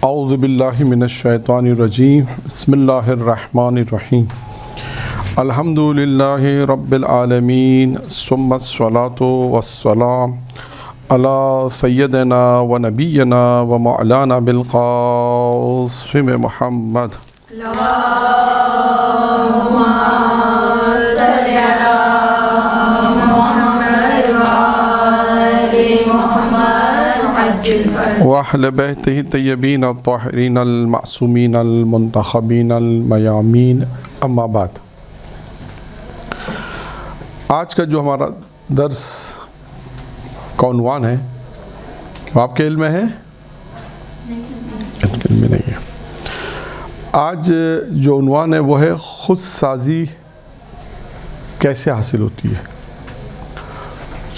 اعوذ باللہ من الشیطان الرجیم بسم اللہ الرحمن الرحیم الحمد للہ رب العالمین ثم الصلاۃ والسلام علی سیدنا و نبینا و مولانا بالقاسم محمد وأهل بيته الطيبين الطاهرين المعصومين المنتخبين الميامين اما بعد۔ آج کا جو ہمارا درس کا عنوان ہے وہ آپ کے علم میں ہے؟ علم میں نہیں ہے۔ آج جو عنوان ہے وہ ہے خود سازی کیسے حاصل ہوتی ہے،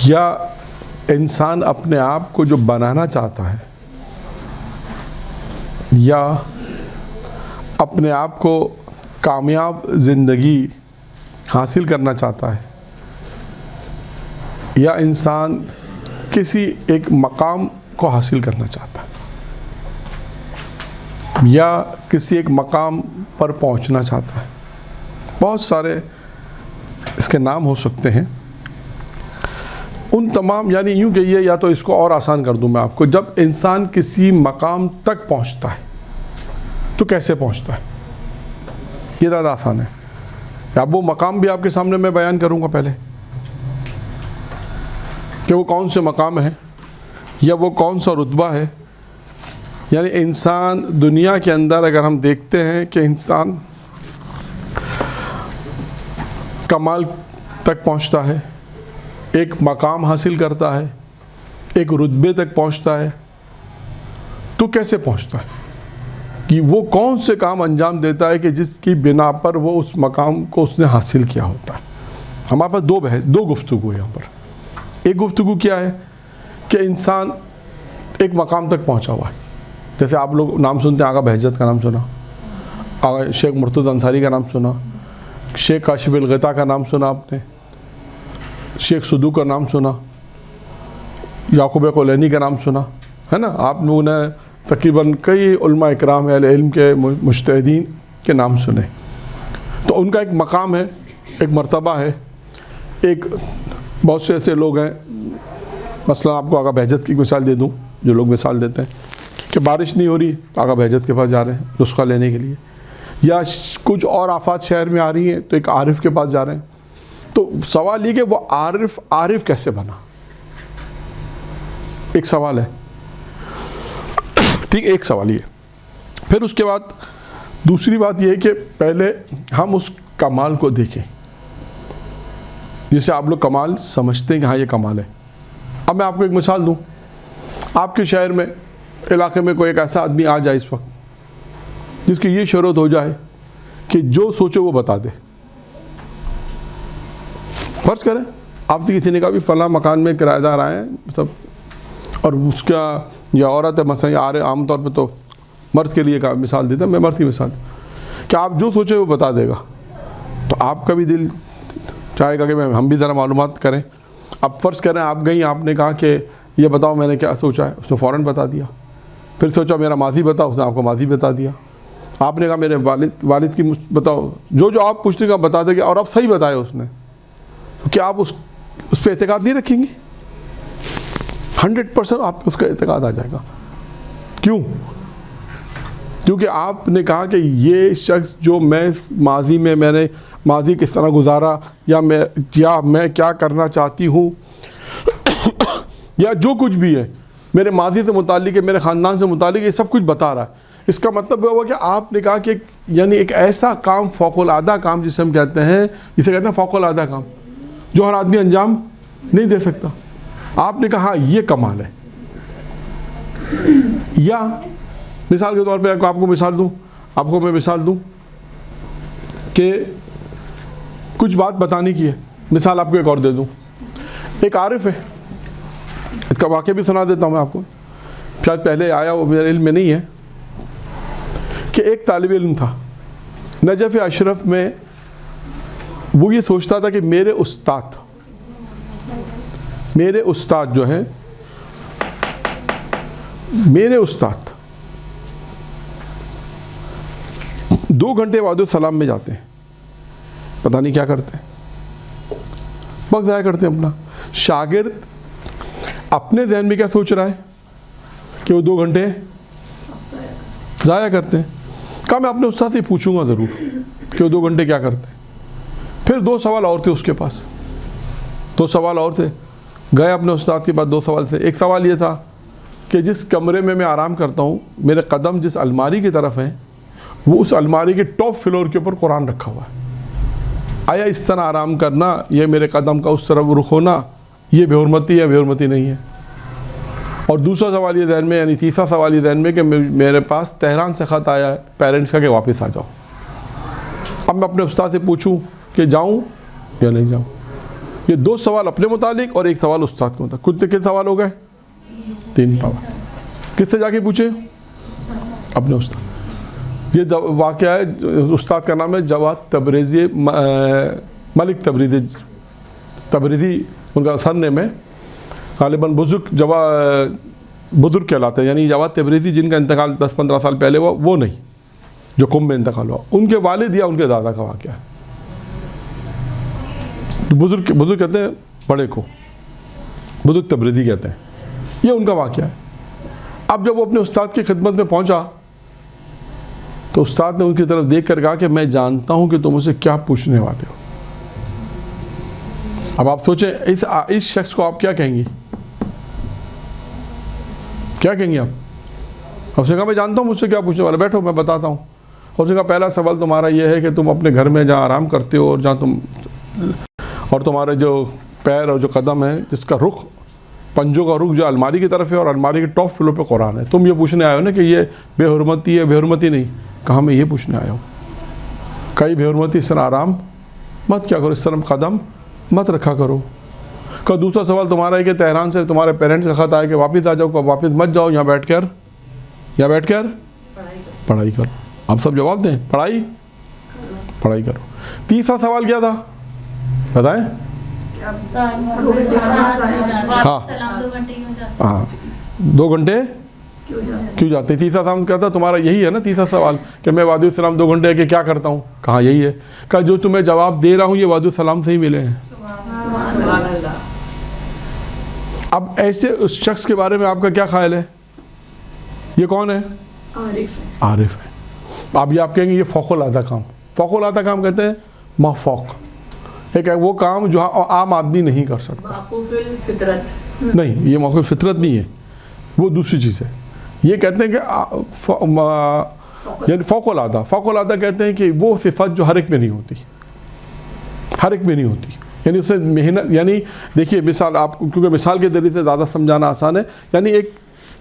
یا انسان اپنے آپ کو جو بنانا چاہتا ہے یا اپنے آپ کو کامیاب زندگی حاصل کرنا چاہتا ہے، یا انسان کسی ایک مقام کو حاصل کرنا چاہتا ہے یا کسی ایک مقام پر پہنچنا چاہتا ہے، بہت سارے اس کے نام ہو سکتے ہیں۔ ان تمام، یعنی یوں کہیے، یا تو اس کو اور آسان کر دوں میں آپ کو، جب انسان کسی مقام تک پہنچتا ہے تو کیسے پہنچتا ہے، یہ زیادہ آسان ہے۔ اب وہ مقام بھی آپ کے سامنے میں بیان کروں گا پہلے، کہ وہ کون سے مقام ہے یا وہ کون سا رتبہ ہے۔ یعنی انسان دنیا کے اندر اگر ہم دیکھتے ہیں کہ انسان کمال تک پہنچتا ہے، ایک مقام حاصل کرتا ہے، ایک رتبے تک پہنچتا ہے، تو کیسے پہنچتا ہے، کہ وہ کون سے کام انجام دیتا ہے کہ جس کی بنا پر وہ اس مقام کو اس نے حاصل کیا ہوتا ہے۔ ہمارے پاس دو گفتگو ہے یہاں پر۔ ایک گفتگو کیا ہے کہ انسان ایک مقام تک پہنچا ہوا ہے، جیسے آپ لوگ نام سنتے ہیں، آغا بہجت کا نام سنا، آغا شیخ مرتضی انصاری کا نام سنا، شیخ کاشف الغطا کا نام سنا آپ نے، شیخ صدوق کا نام سنا، یعقوب قولینی کا نام سنا ہے نا۔ آپ لوگوں نے تقریباً کئی علماء اکرام اہل علم کے مجتہدین کے نام سنے۔ تو ان کا ایک مقام ہے، ایک مرتبہ ہے، ایک بہت سے ایسے لوگ ہیں، مثلا آپ کو آغا بہجت کی مثال دے دوں، جو لوگ مثال دیتے ہیں کہ بارش نہیں ہو رہی تو آغا بہجت کے پاس جا رہے ہیں نسخہ لینے کے لیے، یا کچھ اور آفات شہر میں آ رہی ہیں تو ایک عارف کے پاس جا رہے ہیں۔ تو سوال یہ کہ وہ عارف کیسے بنا، ایک سوال ہے، ٹھیک، ایک سوال یہ۔ پھر اس کے بعد دوسری بات یہ ہے کہ پہلے ہم اس کمال کو دیکھیں، جسے آپ لوگ کمال سمجھتے ہیں کہ ہاں یہ کمال ہے۔ اب میں آپ کو ایک مثال دوں، آپ کے شہر میں، علاقے میں کوئی ایک ایسا آدمی آ جائے اس وقت جس کی یہ شہرت ہو جائے کہ جو سوچے وہ بتا دے۔ فرض کریں آپ سے کسی نے کہا بھی فلاں مکان میں کرایہ دار آئے ہیں سب، اور اس کا یا عورت ہے، مثلا آ رہے، عام طور پہ تو مرد کے لیے کا مثال دیتا میں، مرد کی مثال، کہ آپ جو سوچیں وہ بتا دے گا، تو آپ کا بھی دل چاہے گا کہ ہم بھی ذرا معلومات کریں۔ اب فرض کریں آپ گئیں، آپ نے کہا کہ یہ بتاؤ میں نے کیا سوچا ہے، اس نے فوراً بتا دیا۔ پھر سوچا میرا ماضی بتاؤ، اس نے آپ کو ماضی بتا دیا۔ آپ نے کہا میرے والد کی بتاؤ، جو آپ پوچھتے گا بتا دے گا، اور اب صحیح بتایا اس نے، کیا آپ اس پہ اعتقاد نہیں رکھیں گے؟ 100% آپ اس کا اعتقاد آ جائے گا۔ کیوں؟ کیونکہ آپ نے کہا کہ یہ شخص جو میں ماضی نے ماضی کس طرح گزارا، یا میں کیا کرنا چاہتی ہوں، یا جو کچھ بھی ہے میرے ماضی سے متعلق ہے، میرے خاندان سے متعلق، یہ سب کچھ بتا رہا ہے۔ اس کا مطلب ہوا کہ آپ نے کہا کہ یعنی ایک ایسا کام، فوق العادہ کام جسے ہم کہتے ہیں، فوق العادہ کام جو ہر آدمی انجام نہیں دے سکتا۔ آپ نے کہا یہ کمال ہے۔ یا مثال کے طور پہ آپ کو میں مثال دوں کہ کچھ بات بتانے کی ہے۔ مثال آپ کو ایک اور دے دوں، ایک عارف ہے، اس کا واقعہ بھی سنا دیتا ہوں میں آپ کو، شاید پہلے آیا وہ میرے علم میں نہیں ہے، کہ ایک طالب علم تھا نجف اشرف میں، وہ یہ سوچتا تھا کہ میرے استاد جو ہیں، میرے استاد 2 گھنٹے وادی السلام میں جاتے ہیں, پتہ نہیں کیا کرتے ہیں, وقت ضائع کرتے ہیں اپنا. شاگرد اپنے ذہن میں کیا سوچ رہا ہے کہ وہ 2 گھنٹے ضائع کرتے ہیں. کہا میں اپنے استاد سے پوچھوں گا ضرور کہ وہ 2 گھنٹے کیا کرتے ہیں. پھر 2 سوال اور تھے اس کے پاس, 2 سوال اور تھے. گئے اپنے استاد کے پاس 2 سوال سے. ایک سوال یہ تھا کہ جس کمرے میں آرام کرتا ہوں, میرے قدم جس الماری کی طرف ہیں, وہ اس الماری کے ٹاپ فلور کے اوپر قرآن رکھا ہوا ہے. آیا اس طرح آرام کرنا, یہ میرے قدم کا اس طرف رخ ہونا, یہ بے حرمتی ہے, بے حرمتی نہیں ہے؟ اور دوسرا سوال یہ ذہن میں, یعنی تیسرا سوال یہ ذہن میں کہ میرے پاس تہران سے خط آیا ہے پیرنٹس کا کہ واپس آ جاؤ. اب میں اپنے استاد سے پوچھوں کہ جاؤں یا نہیں جاؤں. یہ 2 سوال اپنے متعلق اور ایک سوال استاد کے متعلق. کتنے سوال ہو گئے؟ 3 سوال. کس سے جا کے پوچھے؟ اپنے استاد. یہ واقعہ ہے, استاد کا نام ہے جواد تبریزی, ملک تبریزی ان کا سر نیم ہے. غالباً بزرگ کہلاتے ہیں, یعنی جواد تبریزی جن کا انتقال 10-15 سال پہلے ہوا, وہ نہیں جو قم میں انتقال ہوا. ان کے والد یا ان کے دادا کا واقعہ ہے. بزرگ کہتے ہیں بڑے کو, بزرگ تبریزی کہتے ہیں. یہ ان کا واقعہ ہے. اب جب وہ اپنے استاد کی خدمت میں پہنچا تو استاد نے ان کی طرف دیکھ کر کہا کہ میں جانتا ہوں کہ تم اسے کیا پوچھنے والے ہو. اب آپ سوچیں اس شخص کو آپ کیا کہیں گی, کیا کہیں گے آپ؟ اس نے کہا میں جانتا ہوں مجھ سے کیا پوچھنے والا, بیٹھو میں بتاتا ہوں. اور اس نے کہا پہلا سوال تمہارا یہ ہے کہ تم اپنے گھر میں جہاں آرام کرتے ہو اور جہاں اور تمہارے جو پیر اور جو قدم ہے, جس کا رخ, پنجوں کا رخ جو الماری کی طرف ہے اور الماری کے ٹاپ فلور پہ قرآن ہے, تم یہ پوچھنے آئے ہو نا کہ یہ بے حرمتی ہے, بے حرمتی نہیں. کہا میں یہ پوچھنے آیا ہوں. کئی بے حرمتی اس طرح آرام مت کیا کرو, اس طرح قدم مت رکھا کرو. کا دوسرا سوال تمہارا ہے کہ تہران سے تمہارے پیرنٹس کا خط آئے کہ واپس آ جاؤ, کہ واپس مت جاؤ, یہاں بیٹھ کر پڑھائی کرو. آپ سب جواب دیں, پڑھائی کرو. تیسرا سوال کیا تھا بتائیں؟ ہاں 2 گھنٹے کیوں جاتے ہیں؟ تیسرا سوال کیا تھا تمہارا؟ یہی ہے نا تیسرا سوال کہ میں وادی السلام 2 گھنٹے کے کیا کرتا ہوں. کہا یہی ہے. کہا جو تمہیں جواب دے رہا ہوں یہ وادی السلام سے ہی ملے ہیں. اب ایسے اس شخص کے بارے میں آپ کا کیا خیال ہے؟ یہ کون ہے؟ عارف ہے. اب یہ آپ کہیں گے یہ فوق العادہ کام. فوق العادہ کام کہتے ہیں مافوق, ایک ہے وہ کام جو عام آدمی نہیں کر سکتا. نہیں, یہ موقع فطرت نہیں ہے, وہ دوسری چیز ہے. یہ کہتے ہیں کہ یعنی فوق العادہ کہتے ہیں کہ وہ صفت جو ہر ایک میں نہیں ہوتی, یعنی اس سے محنت, یعنی دیکھیے مثال آپ, کیونکہ مثال کے ذریعے سے زیادہ سمجھانا آسان ہے. یعنی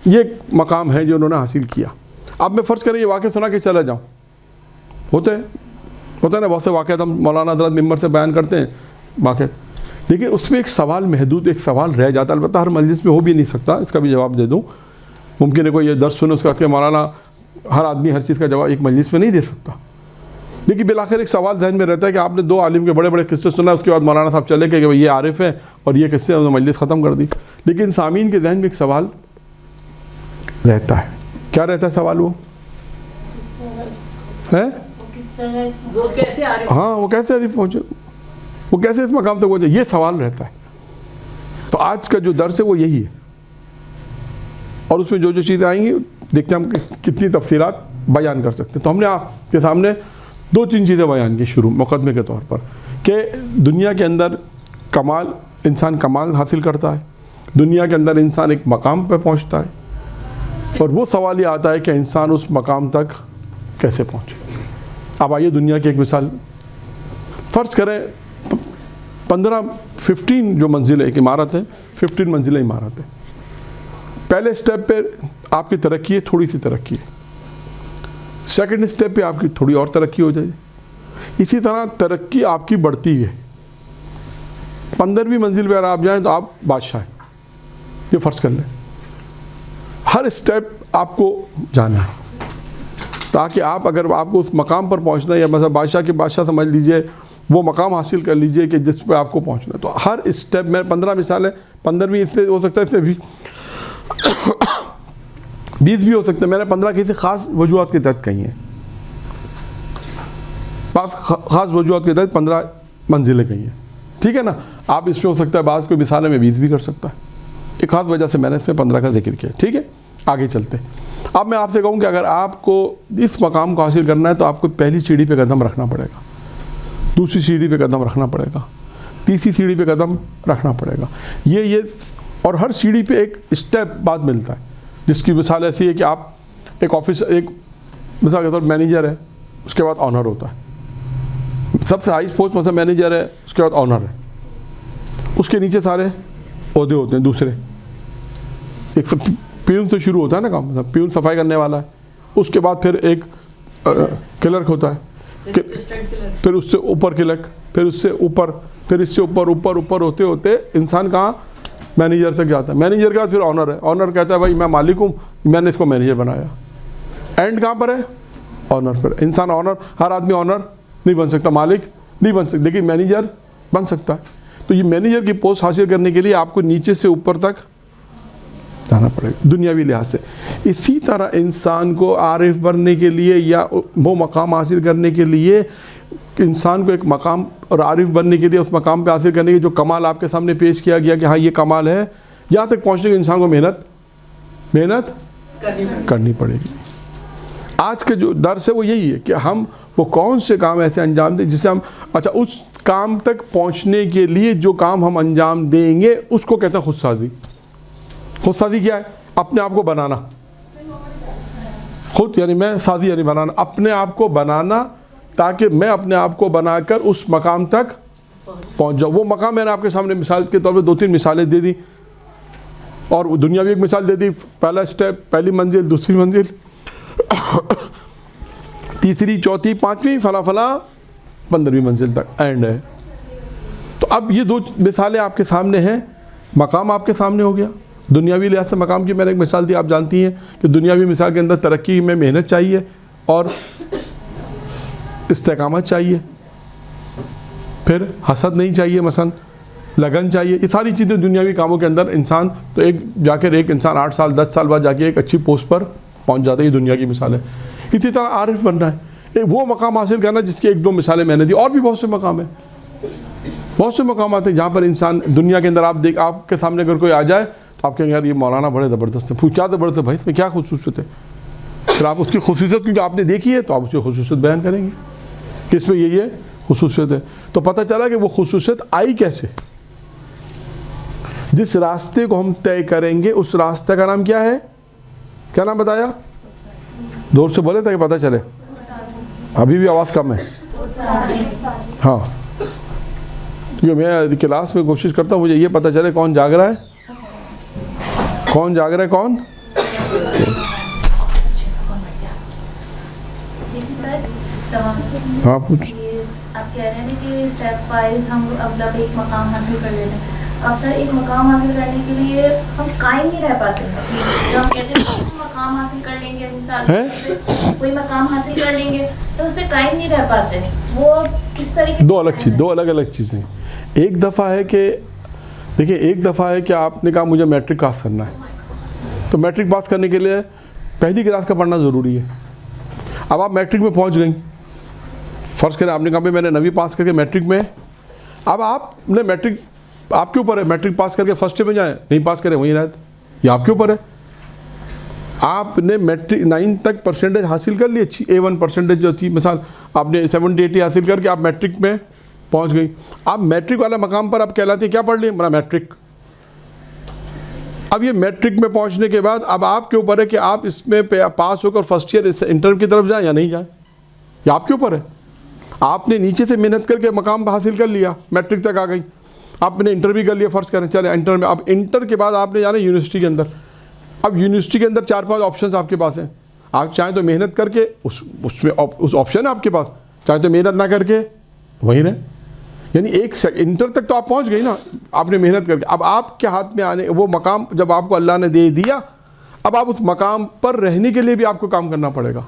یہ مقام ہے جو انہوں نے حاصل کیا. اب میں فرض کریں یہ واقعہ سنا کے چلا جاؤں, ہوتا ہے نا بہت سے واقعات ہم مولانا حضرت ممبر سے بیان کرتے ہیں واقعہ. دیکھیں اس میں ایک سوال محدود, ایک سوال رہ جاتا ہے. البتہ ہر مجلس میں ہو بھی نہیں سکتا, اس کا بھی جواب دے دوں. ممکن ہے کوئی یہ درس سنے اس کا کہ مولانا ہر آدمی ہر چیز کا جواب ایک مجلس میں نہیں دے سکتا. لیکن بالآخر ایک سوال ذہن میں رہتا ہے کہ آپ نے 2 عالم کے بڑے قصے سنا, اس کے بعد مولانا صاحب چلے گئے کہ یہ عارف ہے اور یہ قصے انہوں نے مجلس ختم کر دی. لیکن سامعین کے ذہن میں ایک سوال رہتا ہے. کیا رہتا ہے سوال؟ وہ کیسے عارف پہنچے, وہ کیسے اس مقام تک پہنچے, یہ سوال رہتا ہے. تو آج کا جو درس ہے وہ یہی ہے, اور اس میں جو چیزیں آئیں گی دیکھتے ہیں ہم کتنی تفصیلات بیان کر سکتے ہیں. تو ہم نے آپ کے سامنے 2-3 چیزیں بیان کی شروع مقدمے کے طور پر, کہ دنیا کے اندر انسان کمال حاصل کرتا ہے, دنیا کے اندر انسان ایک مقام پہ پہنچتا ہے, اور وہ سوال یہ آتا ہے کہ انسان اس مقام تک کیسے پہنچے. اب آئیے دنیا کی ایک مثال فرض کریں, 15 جو منزل ایک عمارت ہے, 15 منزلیں عمارت ہے. پہلے سٹیپ پہ آپ کی ترقی ہے, تھوڑی سی ترقی ہے. سیکنڈ سٹیپ پہ آپ کی تھوڑی اور ترقی ہو جائے. اسی طرح ترقی آپ کی بڑھتی ہے. 15ویں منزل پہ اگر آپ جائیں تو آپ بادشاہ ہیں, یہ فرض کر لیں. ہر سٹیپ آپ کو جانا ہے تاکہ اگر آپ کو اس مقام پر پہنچنا ہے, یا مثلا بادشاہ کے بادشاہ سمجھ لیجئے, وہ مقام حاصل کر لیجئے کہ جس پہ آپ کو پہنچنا ہے. تو ہر سٹیپ میں 15 مثالیں, 15ویں اس لیے ہو سکتا ہے, اس میں بھی 20 بھی ہو سکتے ہیں. میں نے 15 کسی خاص وجوہات کے تحت کہی ہیں. بعض خاص وجوہات کے تحت 15 منزلیں کہیں ہیں، ٹھیک ہے نا. آپ اس میں ہو سکتا ہے بعض کوئی مثالیں میں 20 بھی کر سکتا ہے. ایک خاص وجہ سے میں نے اس میں 15 کا ذکر کیا. ٹھیک ہے، آگے چلتے. اب میں آپ سے کہوں کہ اگر آپ کو اس مقام کو حاصل کرنا ہے تو آپ کو پہلی سیڑھی پہ قدم رکھنا پڑے گا، دوسری سیڑھی پہ قدم رکھنا پڑے گا، تیسری سیڑھی پہ قدم رکھنا پڑے گا. یہ اور ہر سیڑھی پہ ایک اسٹیپ بعد ملتا ہے، جس کی مثال ایسی ہے کہ آپ ایک آفس، ایک مثال کے طور پر مینیجر ہے، اس کے بعد آنر ہوتا ہے. سب سے ہائی پوسٹ مثلا مینیجر ہے، اس کے بعد آنر ہے، اس کے نیچے سارے عہدے ہوتے ہیں دوسرے. ایک پیون سے شروع ہوتا ہے نا کام، پیون صفائی کرنے والا ہے، اس کے بعد پھر ایک کلرک ہوتا ہے، پھر اس سے اوپر کلرک، پھر اس سے اوپر، پھر اس سے اوپر اوپر اوپر ہوتے ہوتے انسان کہاں مینیجر تک جاتا ہے. مینیجر کے بعد پھر آنر ہے. آنر کہتا ہے بھائی میں مالک ہوں، میں نے اس کو مینیجر بنایا. اینڈ کہاں پر ہے؟ آنر پر. انسان آنر، ہر آدمی آنر نہیں بن سکتا، مالک نہیں بن سکتا، لیکن مینیجر بن سکتا ہے. تو یہ مینیجر کی پوسٹ حاصل کرنے کے لیے آپ کو نیچے سے اوپر تک جانا پڑے گا دنیاوی لحاظ سے. اسی طرح انسان کو عارف بننے کے لیے یا وہ مقام حاصل کرنے کے لیے، انسان کو ایک مقام اور عارف بننے کے لیے اس مقام پہ حاصل کرنے کے جو کمال آپ کے سامنے پیش کیا گیا کہ ہاں یہ کمال ہے، یہاں تک پہنچنے کے انسان کو محنت کرنی پڑے گی. آج کے جو درس ہے وہ یہی ہے کہ ہم وہ کون سے کام ایسے انجام دیں جسے ہم اس کام تک پہنچنے کے لیے جو کام ہم انجام دیں گے اس کو کہتے ہیں خود سازی. خود سازی کیا ہے؟ اپنے آپ کو بنانا. خود یعنی میں، سازی یعنی بنانا، اپنے آپ کو بنانا تاکہ میں اپنے آپ کو بنا کر اس مقام تک پہنچ جاؤں. وہ مقام میں نے آپ کے سامنے مثال کے طور پہ 2-3 مثالیں دے دی، اور دنیا بھی ایک مثال دے دی. پہلا اسٹیپ، پہلی منزل، دوسری منزل، تیسری، چوتھی، پانچویں، فلاں فلاں 15ویں منزل تک اینڈ ہے. تو اب یہ 2 مثالیں آپ کے سامنے ہیں. مقام آپ کے سامنے ہو گیا. دنیاوی لحاظ سے مقام کی میں نے ایک مثال دی، آپ جانتی ہیں کہ دنیاوی مثال کے اندر ترقی میں محنت چاہیے اور استقامت چاہیے، پھر حسد نہیں چاہیے، مثلا لگن چاہیے. یہ ساری چیزیں دنیاوی کاموں کے اندر انسان تو ایک جا کر ایک انسان 8 سال 10 سال بعد جا کے ایک اچھی پوسٹ پر پہنچ جاتا ہے. یہ دنیا کی مثال ہے. اسی طرح عارف بننا ہے، وہ مقام حاصل کرنا جس کی 1-2 مثالیں میں نے دی. اور بھی بہت سے مقام ہیں، بہت سے مقامات ہیں جہاں پر انسان دنیا کے اندر آپ کے سامنے اگر کوئی آ جائے آپ کہیں گے یار یہ مولانا بڑے زبردست ہیں. کیا زبردست ہے بھائی، اس میں کیا خصوصیت ہے؟ پھر آپ اس کی خصوصیت کیونکہ آپ نے دیکھی ہے تو آپ اس کی خصوصیت بیان کریں گے کہ اس میں یہ خصوصیت ہے. تو پتہ چلا کہ وہ خصوصیت آئی کیسے. جس راستے کو ہم طے کریں گے اس راستے کا نام کیا ہے؟ کیا نام بتایا؟ زور سے بولے تاکہ پتہ چلے. ابھی بھی آواز کم ہے. ہاں، کیونکہ میں کلاس میں کوشش کرتا ہوں مجھے یہ پتہ چلے کون جاگ رہا ہے، کون جاگ رہا ہے، کون. ہاں پوچھ. آپ کہہ رہے ہیں کہ اسٹیپ وائز ہم اب ایک مقام حاصل کر لیتے ہیں. اب سر ایک مقام حاصل کرنے کے لیے ہم قائم نہیں رہ پاتے ہیں. جو ہم کہتے ہیں مقام حاصل کر لیں گے، مثال کوئی مقام حاصل کر لیں گے تو اس پہ قائم نہیں رہ پاتے. وہ کس طریقے؟ دو الگ چیزیں. ایک دفعہ ہے کہ دیکھیں، ایک دفعہ ہے کہ آپ نے کہا مجھے میٹرک پاس کرنا ہے، تو میٹرک پاس کرنے کے لیے پہلی کلاس کا پڑھنا ضروری ہے. اب آپ میٹرک میں پہنچ گئیں، فرض کریں آپ نے کہا بھی میں نے 9ویں پاس کر کے میٹرک میں، اب آپ نے میٹرک آپ کے اوپر ہے، میٹرک پاس کر کے فرسٹ میں جائیں، نہیں پاس کریں وہیں رہتے، یہ آپ کے اوپر ہے. آپ نے میٹرک 9 تک پرسنٹیج حاصل کر لی، اچھی A1 پرسنٹیج جو تھی، مثال آپ نے 70-80 حاصل کر کے آپ میٹرک میں پہنچ گئی. آپ میٹرک والا مقام پر آپ کہلاتے ہیں کیا پڑھ لیں؟ میٹرک. اب یہ میٹرک میں پہنچنے کے بعد اب آپ کے اوپر ہے کہ آپ اس میں پاس ہو کر فرسٹ ایئر انٹر کی طرف جائیں یا نہیں جائیں، یہ آپ کے اوپر ہے. آپ نے نیچے سے محنت کر کے مقام حاصل کر لیا، میٹرک تک آ گئی، آپ نے انٹر بھی کر لیا، فرض کریں چلے انٹر میں. اب انٹر کے بعد آپ نے جانا یونیورسٹی کے اندر. اب یونیورسٹی کے اندر 4-5 آپشنز آپ کے پاس ہیں. آپ چاہیں تو محنت کر کے اس میں آپشن ہے آپ کے پاس، چاہے تو محنت نہ کر کے وہیں رہیں. یعنی انٹر تک تو آپ پہنچ گئی نا، آپ نے محنت کر کے. اب آپ کے ہاتھ میں آنے وہ مقام جب آپ کو اللہ نے دے دیا، اب آپ اس مقام پر رہنے کے لیے بھی آپ کو کام کرنا پڑے گا،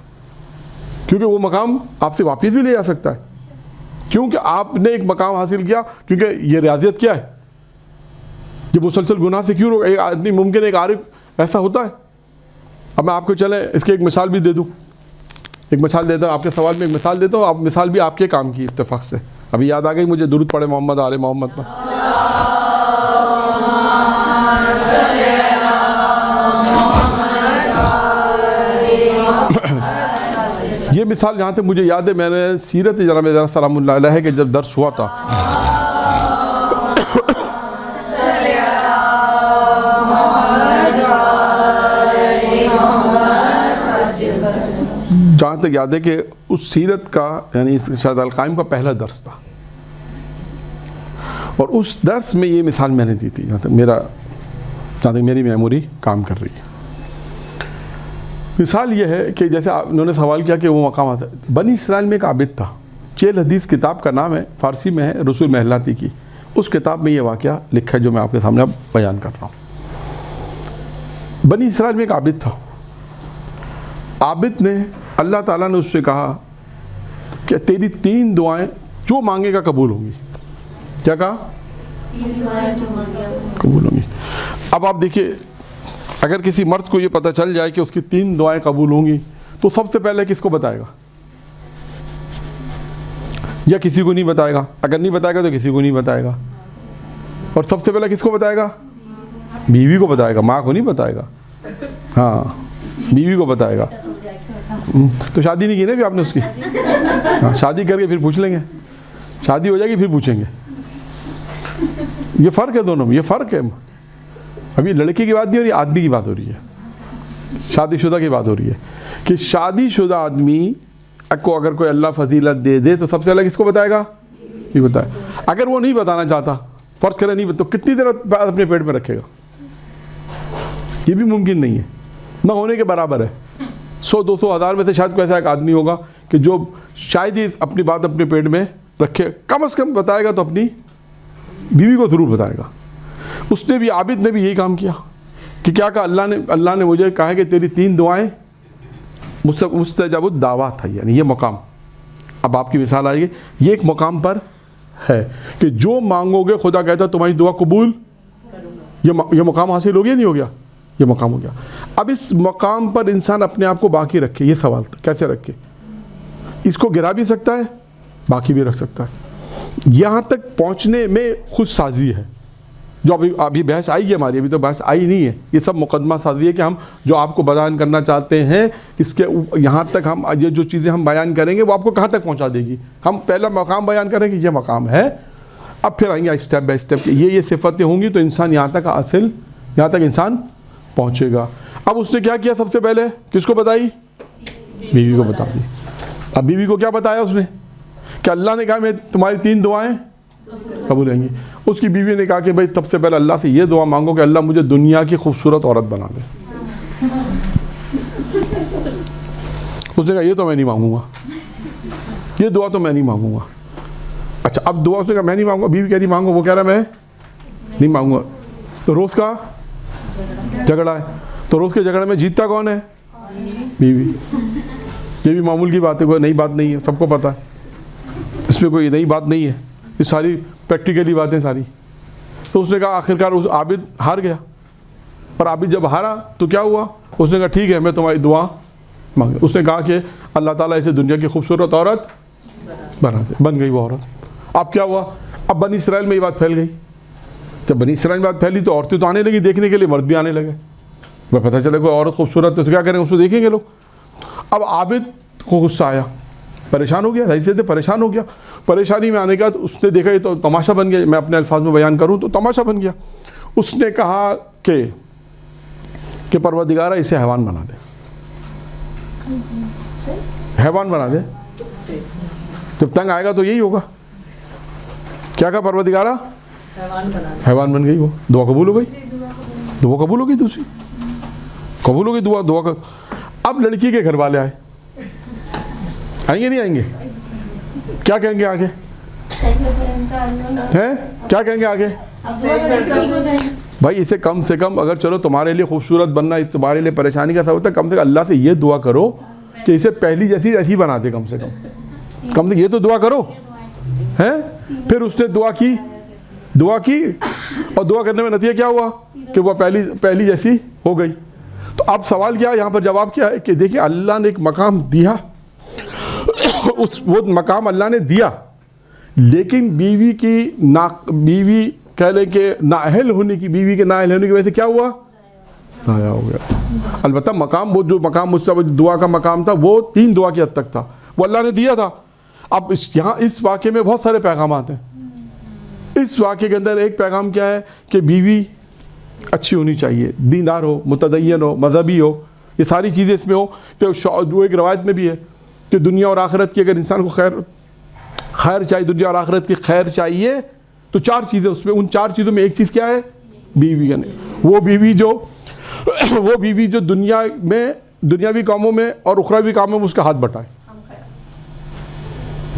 کیونکہ وہ مقام آپ سے واپس بھی لے جا سکتا ہے. کیونکہ آپ نے ایک مقام حاصل کیا، کیونکہ یہ ریاضیت کیا ہے، یہ مسلسل گناہ سے کیوں روک. ایک آدمی ممکن ایک عارف ایسا ہوتا ہے. اب میں آپ کو چلیں اس کی ایک مثال بھی دے دوں. ایک مثال دیتا ہوں آپ کے سوال میں، ایک مثال دیتا ہوں، آپ مثال بھی آپ کے کام کی اتفاق سے ابھی یاد آ گئی مجھے، درود پڑھے محمد آل محمد پر. یہ مثال جہاں تک مجھے یاد ہے میں نے سیرت جناب سلام اللہ علیہ کے جب درس ہوا تھا جہاں تک یاد ہے کہ اس سیرت کا یعنی شاید القائم کا پہلا درس تھا، اور اس درس میں یہ مثال میں نے دی تھی جہاں تک میری میموری کام کر رہی ہے. مثال یہ ہے کہ جیسے انہوں نے سوال کیا کہ وہ مقامات بنی اسرائیل میں ایک عابد تھا، 4 حدیث کتاب کا نام ہے، فارسی میں ہے رسول محلاتی کی. اس کتاب میں یہ واقعہ لکھا ہے جو میں آپ کے سامنے اب بیان کر رہا ہوں. بنی اسرائیل میں ایک عابد تھا. عابد نے اللہ تعالیٰ نے اس سے کہا کہ تیری 3 دعائیں جو مانگے گا قبول ہوں گی. کیا کہا؟ قبول ہوں گی. اب آپ دیکھیے اگر کسی مرد کو یہ پتہ چل جائے کہ اس کی 3 دعائیں قبول ہوں گی تو سب سے پہلے کس کو بتائے گا؟ یا کسی کو نہیں بتائے گا؟ اگر نہیں بتائے گا تو کسی کو نہیں بتائے گا. اور سب سے پہلے کس کو بتائے گا؟ بیوی کو بتائے گا، ماں کو نہیں بتائے گا. ہاں بیوی کو بتائے گا. تو شادی نہیں کی نا بھی آپ نے اس کی؟ ہاں شادی کر کے پھر پوچھ لیں گے، شادی ہو جائے گی پھر پوچھیں گے. یہ فرق ہے دونوں میں، یہ فرق ہے. ابھی لڑکی کی بات نہیں ہو رہی، آدمی کی بات ہو رہی ہے، شادی شدہ کی بات ہو رہی ہے کہ شادی شدہ آدمی کو اگر کوئی اللہ فضیلت دے دے تو سب سے پہلے کس کو بتائے گا؟ یہ بتائے. اگر وہ نہیں بتانا چاہتا، فرض کرے نہیں تو کتنی دیر بعد اپنے پیٹ میں رکھے گا؟ یہ بھی ممکن نہیں ہے، نہ ہونے کے برابر ہے. 100 200 1000 میں سے شاید کوئی ایسا ایک آدمی ہوگا کہ جو شاید ہی اپنی بات اپنے پیٹ میں رکھے. کم از کم بتائے گا تو اپنی بیوی کو ضرور بتائے گا. اس نے بھی، عابد نے بھی یہی کام کیا کہ کیا کہا اللہ نے مجھے کہا کہ تیری 3 دعائیں مستجاب الدعوات ہے، یعنی یہ مقام. اب آپ کی مثال آئے گی، یہ ایک مقام پر ہے کہ جو مانگو گے خدا کہتا ہے تمہاری دعا قبول. یہ مقام حاصل ہو گیا نہیں ہو گیا؟ یہ مقام ہو گیا. اب اس مقام پر انسان اپنے آپ کو باقی رکھے. یہ سوال کیسے رکھے؟ اس کو گرا بھی سکتا ہے، باقی بھی رکھ سکتا ہے. یہاں تک پہنچنے میں خود سازی ہے جو ابھی بحث آئی ہے ہماری، ابھی تو بحث آئی نہیں ہے. یہ سب مقدمہ سازی ہے کہ ہم جو آپ کو بیان کرنا چاہتے ہیں اس کے یہاں تک ہم یہ جو چیزیں ہم بیان کریں گے وہ آپ کو کہاں تک پہنچا دے گی. ہم پہلا مقام بیان کریں گے، یہ مقام ہے. اب پھر آئیں گے اسٹیپ بائی اسٹیپ کہ یہ صفتیں ہوں گی تو انسان یہاں تک اصل یہاں تک انسان پہنچے گا. اب اس نے کیا کیا؟ سب سے پہلے کس کو بتائی؟ بیوی کو بتا دی. اب بیوی کو کیا بتایا اس نے؟ کہ اللہ نے کہا میں تمہاری 3 دعائیں قبول ہیں گی. اس کی بیوی نے کہا کہ بھائی سب سے پہلے اللہ سے یہ دعا مانگو کہ اللہ مجھے دنیا کی خوبصورت عورت بنا دے. اس نے کہا یہ تو میں نہیں مانگوں گا، یہ دعا تو میں نہیں مانگوں گا. اچھا اب دعا اس نے کہا میں نہیں مانگوں گا، بیوی کہہ رہی مانگو، وہ کہہ رہا میں نہیں مانگوں گا. تو روز کا جھگڑا ہے، تو روز کے جھگڑے میں جیتتا کون ہے؟ بیوی. یہ بھی معمول کی بات ہے، کوئی نئی بات نہیں ہے، سب کو پتہ ہے، اس میں کوئی نئی بات نہیں ہے، یہ ساری پریکٹیکلی باتیں ساری. تو اس نے کہا آخرکار اس عابد ہار گیا. اور عابد جب ہارا تو کیا ہوا؟ اس نے کہا ٹھیک ہے میں تمہاری دعا مانگ. اس نے کہا کہ اللہ تعالیٰ اسے دنیا کی خوبصورت عورت بنا دے. بن گئی وہ عورت. اب کیا ہوا؟ اب بنی اسرائیل میں یہ بات پھیل گئی. جب بنی اسرائیل میں بات پھیلی تو عورتیں تو آنے لگی دیکھنے کے لیے، مرد بھی آنے لگے. میں پتہ چلے کوئی عورت خوبصورت ہے تو کیا کریں اس کو دیکھیں گے لوگ. اب عابد کو غصہ آیا، پریشان ہو گیا، صحیح سے پریشان ہو گیا. پریشانی میں آنے کا تو اس نے دیکھا یہ تو تماشا بن گیا. میں اپنے الفاظ میں بیان کروں تو تماشا بن گیا. اس نے کہا کہ پروردگارہ اسے حیوان بنا دے، حیوان بنا دے. جب تنگ آئے گا تو یہی ہوگا. کیا کہا پروردگارہ؟ حیوان بن گئی. وہ دعا قبول ہو گئی. دعا قبول ہو گئی، دوسری قبول ہو گئی دعا کا. اب لڑکی کے گھر والے آئیں گے نہیں آئیں گے؟ کیا کہیں گے آگے؟ کیا کہیں گے آگے؟ بھائی اسے کم سے کم اگر چلو تمہارے لیے خوبصورت بننا اس تمہارے لیے پریشانی کا سبب ہے، کم سے کم اللہ سے یہ دعا کرو کہ اسے پہلی جیسی ایسی بنا دے. کم سے کم یہ تو دعا کرو. پھر اس نے دعا کی اور دعا کرنے میں نتیجہ کیا ہوا کہ وہ پہلی جیسی ہو گئی. تو اب سوال کیا یہاں پر جواب کیا ہے کہ دیکھیں اللہ نے ایک مقام دیا وہ مقام اللہ نے دیا، لیکن بیوی کہہ لیں کہ نااہل ہونے کی، بیوی کے نااہل ہونے کی وجہ سے کیا ہوا؟ ضائع ہو گیا۔ البتہ مقام، وہ جو مقام مجھ سے دعا کا مقام تھا وہ 3 دعا کی حد تک تھا، وہ اللہ نے دیا تھا۔ اب یہاں اس واقعے میں بہت سارے پیغامات ہیں۔ اس واقعے کے اندر ایک پیغام کیا ہے کہ بیوی اچھی ہونی چاہیے، دیندار ہو، متدین ہو، مذہبی ہو، یہ ساری چیزیں اس میں ہو۔ تو جو ایک روایت میں بھی ہے کہ دنیا اور آخرت کی اگر انسان کو خیر چاہیے، دنیا اور آخرت کی خیر چاہیے تو 4 چیزیں اس میں، ان 4 چیزوں میں ایک چیز کیا ہے؟ بیوی کا نہیں، وہ بیوی جو دنیا میں، دنیاوی کاموں میں اور اخروی کاموں میں اس کا ہاتھ بٹائے،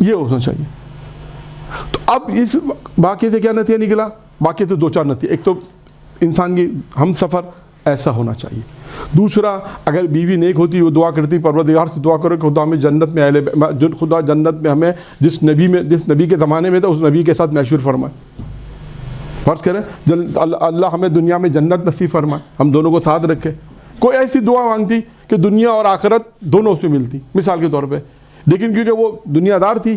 یہ ہونا چاہیے۔ تو اب اس واقعے سے کیا نتیجہ نکلا؟ واقعے سے 2-4 نتیجے۔ ایک تو انسان کی ہم سفر ایسا ہونا چاہیے، دوسرا اگر بیوی نیک ہوتی وہ دعا کرتی، پروردگار سے دعا کرو کہ خدا ہمیں جنت میں خدا جنت میں ہمیں جس نبی کے زمانے میں تھا اس نبی کے ساتھ محشور فرمائے۔ فرض کریں اللہ ہمیں دنیا میں جنت نصیب فرمائے، ہم دونوں کو ساتھ رکھے۔ کوئی ایسی دعا مانگتی کہ دنیا اور آخرت دونوں اس میں ملتی، مثال کے طور پہ، لیکن کیونکہ وہ دنیا دار تھی،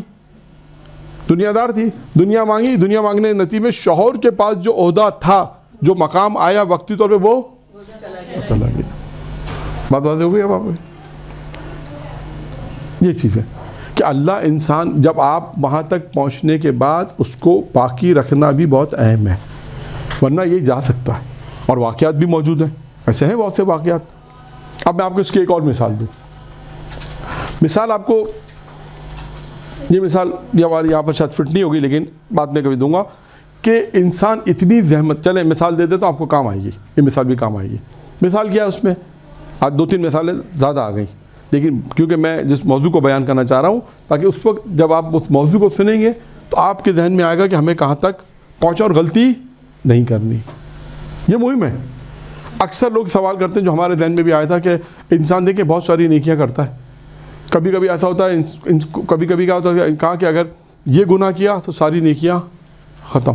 دنیا مانگی، دنیا مانگنے کے نتیجے میں شوہر کے پاس جو عہدہ تھا، جو مقام آیا وقتی طور پہ، وہ چلا گیا۔ بات واضح ہو گئی اب آپ کو؟ یہ چیز ہے کہ اللہ انسان جب آپ وہاں تک پہنچنے کے بعد اس کو باقی رکھنا بھی بہت اہم ہے، ورنہ یہ جا سکتا ہے۔ اور واقعات بھی موجود ہیں، ایسے ہیں بہت سے واقعات۔ اب میں آپ کو اس کی ایک اور مثال دوں۔ مثال آپ کو، یہ مثال یہاں پر شاید فٹ نہیں ہوگی لیکن بعد میں کبھی دوں گا، کہ انسان اتنی زحمت، چلیں مثال دے دے تو آپ کو کام آئے گی، یہ مثال بھی کام آئے گی۔ مثال کیا ہے اس میں؟ آج 2-3 مثالیں زیادہ آ گئیں، لیکن کیونکہ میں جس موضوع کو بیان کرنا چاہ رہا ہوں تاکہ اس وقت جب آپ اس موضوع کو سنیں گے تو آپ کے ذہن میں آئے گا کہ ہمیں کہاں تک پہنچا اور غلطی نہیں کرنی۔ یہ مہم ہے۔ اکثر لوگ سوال کرتے ہیں، جو ہمارے ذہن میں بھی آیا تھا، کہ انسان دیکھیں بہت ساری نیکیاں کرتا ہے، کبھی کبھی ایسا ہوتا ہے، کبھی کیا ہوتا ہے، کہا کہ اگر یہ گناہ کیا تو ساری نیکیاں ختم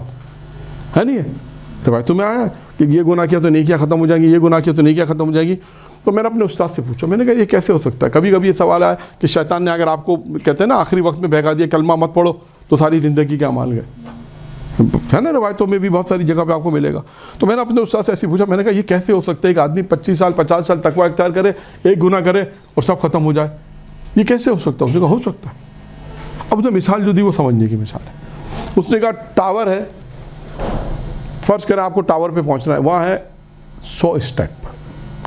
ہے، نہیں ہے؟ روایتوں میں آیا کہ یہ گناہ کیا تو نیکیاں ختم ہو جائیں گی، یہ گناہ کیا تو نیکیاں ختم ہو جائیں گی۔ تو میں نے اپنے استاد سے پوچھا، میں نے کہا یہ کیسے ہو سکتا ہے؟ کبھی کبھی یہ سوال آیا کہ شیطان نے اگر آپ کو کہتے ہیں نا آخری وقت میں بہکا دیا کلمہ مت پڑھو تو ساری زندگی کے اعمال گئے، ہے نا؟ روایتوں میں بھی بہت ساری جگہ پہ آپ کو ملے گا۔ تو میں نے اپنے استاد سے ایسے پوچھا، میں نے کہا یہ کیسے ہو سکتا ہے کہ آدمی 25 سال 50 سال تقویٰ اختیار کرے، ایک گناہ کرے اور سب ختم ہو جائے؟ یہ کیسے ہو سکتا ہے؟ اس نے کہا ہو سکتا ہے۔ اب اس نے مثال جو دی وہ سمجھنے کی مثال ہے۔ اس نے کہا ٹاور ہے، فرض کریں آپ کو ٹاور پہ پہنچنا ہے، وہاں ہے 100 اسٹیپ۔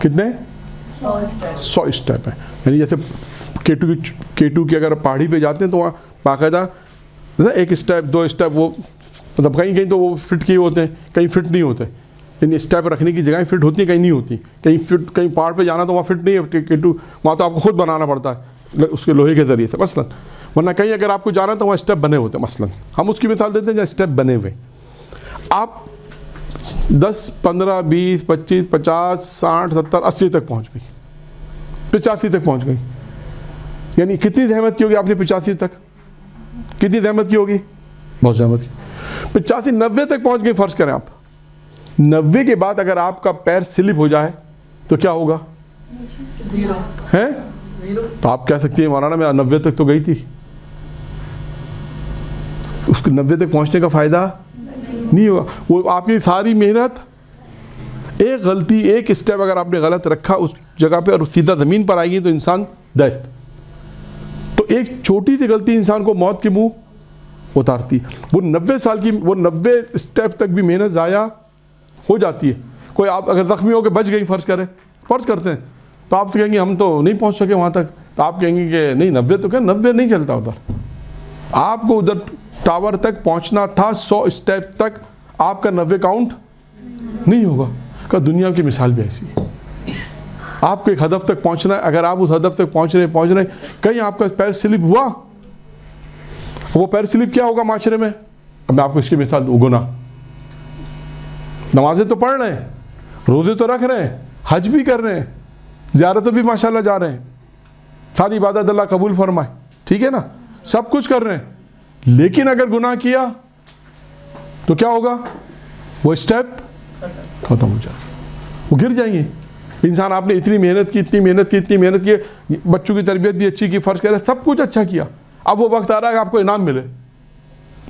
کتنے؟ 100 اسٹیپ ہیں، یعنی جیسے K2 کی اگر پہاڑی پہ جاتے ہیں تو وہاں باقاعدہ ایک اسٹیپ 2 اسٹیپ، وہ مطلب کہیں کہیں تو وہ فٹ کیے ہوتے ہیں، کہیں فٹ نہیں ہوتے، یعنی اسٹیپ رکھنے کی جگہیں فٹ ہوتی ہیں، کہیں نہیں ہوتی، کہیں پہاڑ پہ جانا تو وہاں فٹ نہیں ہے K2، وہاں تو آپ کو خود بنانا پڑتا ہے اس کے لوہے کے ذریعے سے مثلاً، ورنہ کہیں اگر آپ کو جانا تو وہاں اسٹیپ بنے ہوتے ہیں۔ مثلاً ہم اس کی مثال دیتے ہیں جہاں اسٹیپ بنے ہوئے، آپ 10 15 20 25 50 60 70 80 تک پہنچ گئی، 85 تک پہنچ گئی، یعنی کتنی زحمت کی ہوگی آپ نے 85 تک؟ کتنی زحمت کی ہوگی؟ بہت زحمت کی۔ 85 90 تک پہنچ گئی، فرض کریں آپ 90 کے بعد اگر آپ کا پیر سلپ ہو جائے تو کیا ہوگا؟ زیرو ہے؟ تو آپ کہہ سکتی ہیں مولانا میں 90 تک تو گئی تھی، اس کو 90 تک پہنچنے کا فائدہ نہیں ہوگا۔ وہ آپ کی ساری محنت، ایک غلطی، ایک اسٹیپ اگر آپ نے غلط رکھا اس جگہ پہ اور سیدھا زمین پر آئے گی تو انسان ڈیتھ۔ تو ایک چھوٹی سی غلطی انسان کو موت کے منہ اتارتی۔ وہ 90 سال کی، وہ 90 اسٹیپ تک بھی محنت ضائع ہو جاتی ہے۔ کوئی آپ اگر زخمی ہو کے بچ گئی، فرض کرتے ہیں، تو آپ سے کہیں گے ہم تو نہیں پہنچ سکے وہاں تک، تو آپ کہیں گے کہ نہیں 90 تو کیا 90 نہیں چلتا ادھر، آپ کو ادھر ٹاور تک پہنچنا تھا 100 اسٹیپ تک، آپ کا 90 کاؤنٹ نہیں ہوگا۔ کہ دنیا کی مثال بھی ایسی ہے، آپ کو ایک ہدف تک پہنچنا ہے، اگر آپ اس ہدف تک پہنچ رہے کہیں آپ کا پیر سلپ ہوا، وہ پیر سلپ کیا ہوگا معاشرے میں؟ اب میں آپ کو اس کی مثال دوں، گناہ۔ نمازیں تو پڑھ رہے ہیں، روزے تو رکھ رہے ہیں، حج بھی کر رہے ہیں، زیارتیں بھی ماشاءاللہ جا رہے ہیں، ساری عبادت اللہ قبول فرمائے، ٹھیک ہے نا، سب کچھ کر رہے ہیں، لیکن اگر گناہ کیا تو کیا ہوگا؟ وہ اسٹیپ ختم ہو جائے، وہ گر جائیں گے۔ انسان آپ نے اتنی محنت کی، بچوں کی تربیت بھی اچھی کی، فرض کرے سب کچھ اچھا کیا، اب وہ وقت آ رہا ہے کہ آپ کو انعام ملے.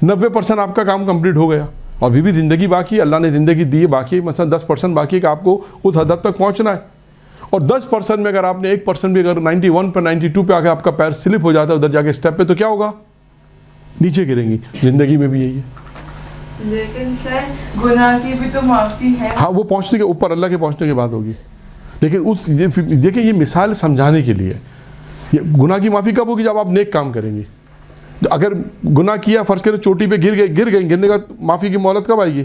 90% آپ کا کام کمپلیٹ ہو گیا اور ابھی بھی زندگی باقی ہے, اللہ نے زندگی دی ہے, باقی مثلا 10% باقی ہے کہ آپ کو اس ہدف تک پہنچنا ہے. اور 10% میں اگر آپ نے 1% بھی اگر 91 پر 92 پہ آ کے آپ کا پیر سلپ ہو جاتا ہے ادھر جا کے اسٹیپ پہ, تو کیا ہوگا؟ نیچے گریں گی. زندگی میں بھی یہی ہے. لیکن سر گناہ کی بھی تو معافی ہے. ہاں وہ پہنچنے کے اوپر, اللہ کے پہنچنے کے بعد ہوگی. لیکن اس دیکھیں یہ مثال سمجھانے کے لیے, یہ گناہ کی معافی کب ہوگی؟ جب آپ نیک کام کریں گے. اگر گناہ کیا فرض کریں چوٹی پہ گر گئے, گرنے کا معافی کی مہلت کب آئے گی؟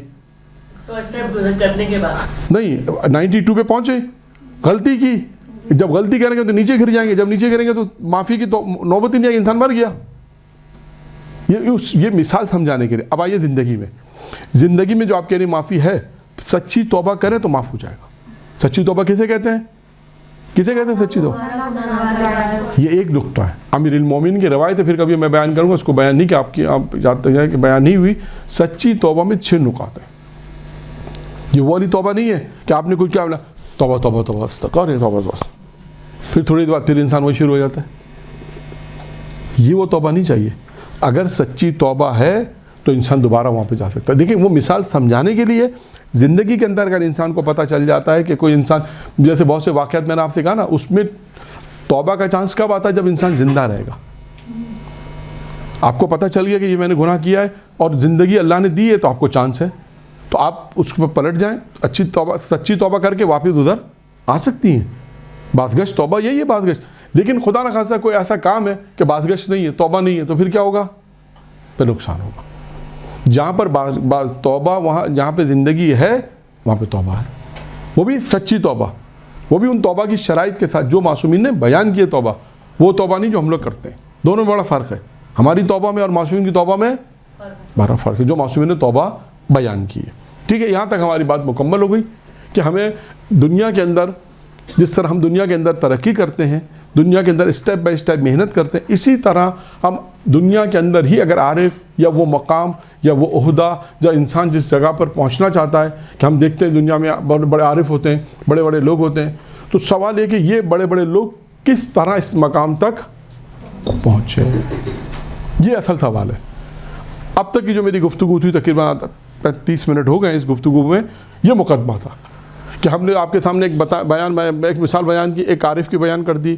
100 اسٹیپ گزر کرنے کے بعد نہیں, 92 پہ پہنچے, غلطی کی, جب غلطی کریں گے تو نیچے گر جائیں گے, جب نیچے گریں گے تو معافی کی تو نوبت ہی نہیں آئے گی, انسان مر گیا. یہ مثال سمجھانے کے لیے. اب آئیے زندگی میں جو آپ کہہ رہے ہیں معافی ہے, سچی توبہ کریں تو معاف ہو جائے گا. سچی توبہ کسے کہتے ہیں؟ کسے کہتے ہیں سچی توبہ؟ یہ ایک نقطہ ہے, امیر المومنین کی روایت ہے, پھر کبھی میں بیان کروں گا, اس کو بیان نہیں کہ آپ جانتے ہیں کہ بیان نہیں ہوئی. سچی توبہ میں 6 نکات ہیں. یہ وہ والی توبہ نہیں ہے کہ آپ نے کوئی کیا بولا توبہ توبہ توبہ استغفار توبہ توبہ, پھر تھوڑی دیر بعد پھر انسان وہ شروع ہو جاتا ہے. یہ وہ توبہ نہیں چاہیے. اگر سچی توبہ ہے تو انسان دوبارہ وہاں پہ جا سکتا ہے. دیکھیں وہ مثال سمجھانے کے لیے. زندگی کے اندر اگر انسان کو پتہ چل جاتا ہے کہ کوئی انسان, جیسے بہت سے واقعات میں نے آپ سے کہا نا, اس میں توبہ کا چانس کب آتا ہے؟ جب انسان زندہ رہے گا. آپ کو پتہ چل گیا کہ یہ میں نے گناہ کیا ہے اور زندگی اللہ نے دی ہے, تو آپ کو چانس ہے, تو آپ اس پہ پلٹ جائیں, اچھی توبہ سچی توبہ کر کے واپس ادھر آ سکتی ہیں. بازگشت توبہ یہی ہے بازگشت. لیکن خدا نہ خاصہ کوئی ایسا کام ہے کہ بازگشت نہیں ہے, توبہ نہیں ہے, تو پھر کیا ہوگا؟ پھر نقصان ہوگا. جہاں پر توبہ, وہاں جہاں پہ زندگی ہے وہاں پہ توبہ ہے, وہ بھی سچی توبہ, وہ بھی ان توبہ کی شرائط کے ساتھ جو معصومین نے بیان کی ہے. توبہ وہ توبہ نہیں جو ہم لوگ کرتے ہیں. دونوں میں بڑا فرق ہے. ہماری توبہ میں اور معصومین کی توبہ میں بڑا فرق ہے. جو معصومین نے توبہ بیان کی ہے. ٹھیک ہے, یہاں تک ہماری بات مکمل ہو گئی کہ ہمیں دنیا کے اندر, جس طرح ہم دنیا کے اندر ترقی کرتے ہیں, دنیا کے اندر اسٹیپ بائی اسٹیپ محنت کرتے ہیں, اسی طرح ہم دنیا کے اندر ہی اگر عارف یا وہ مقام یا وہ عہدہ جو انسان جس جگہ پر پہنچنا چاہتا ہے, کہ ہم دیکھتے ہیں دنیا میں بڑے بڑے عارف ہوتے ہیں, بڑے بڑے لوگ ہوتے ہیں, تو سوال یہ کہ یہ بڑے بڑے لوگ کس طرح اس مقام تک پہنچے, یہ اصل سوال ہے. اب تک کی جو میری گفتگو تھی تقریباً 35 منٹ ہو گئے, اس گفتگو میں یہ مقدمہ تھا کہ ہم نے آپ کے سامنے ایک مثال بیان کی, ایک عارف کی بیان کر دی,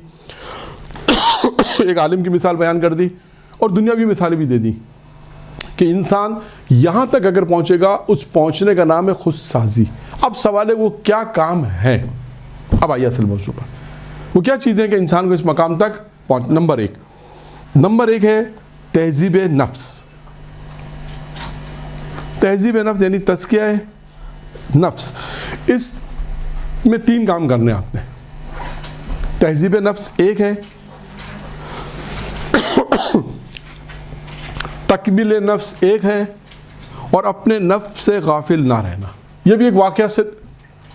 ایک عالم کی مثال بیان کر دی, اور دنیاوی مثالیں بھی دے دی کہ انسان یہاں تک اگر پہنچے گا, اس پہنچنے کا نام ہے خود سازی. اب سوال ہے وہ کیا کام ہے. اب آئیے اصل موضوع پر. وہ کیا چیزیں کہ انسان کو اس مقام تک پہنچ. نمبر ایک ہے تہذیب نفس. تہذیب نفس یعنی تزکیہ نفس. اس میں 3 کام کرنے آپ نے. تہذیب نفس ایک ہے, تکمیل نفس ایک ہے, اور اپنے نفس سے غافل نہ رہنا. یہ بھی ایک واقعہ سے,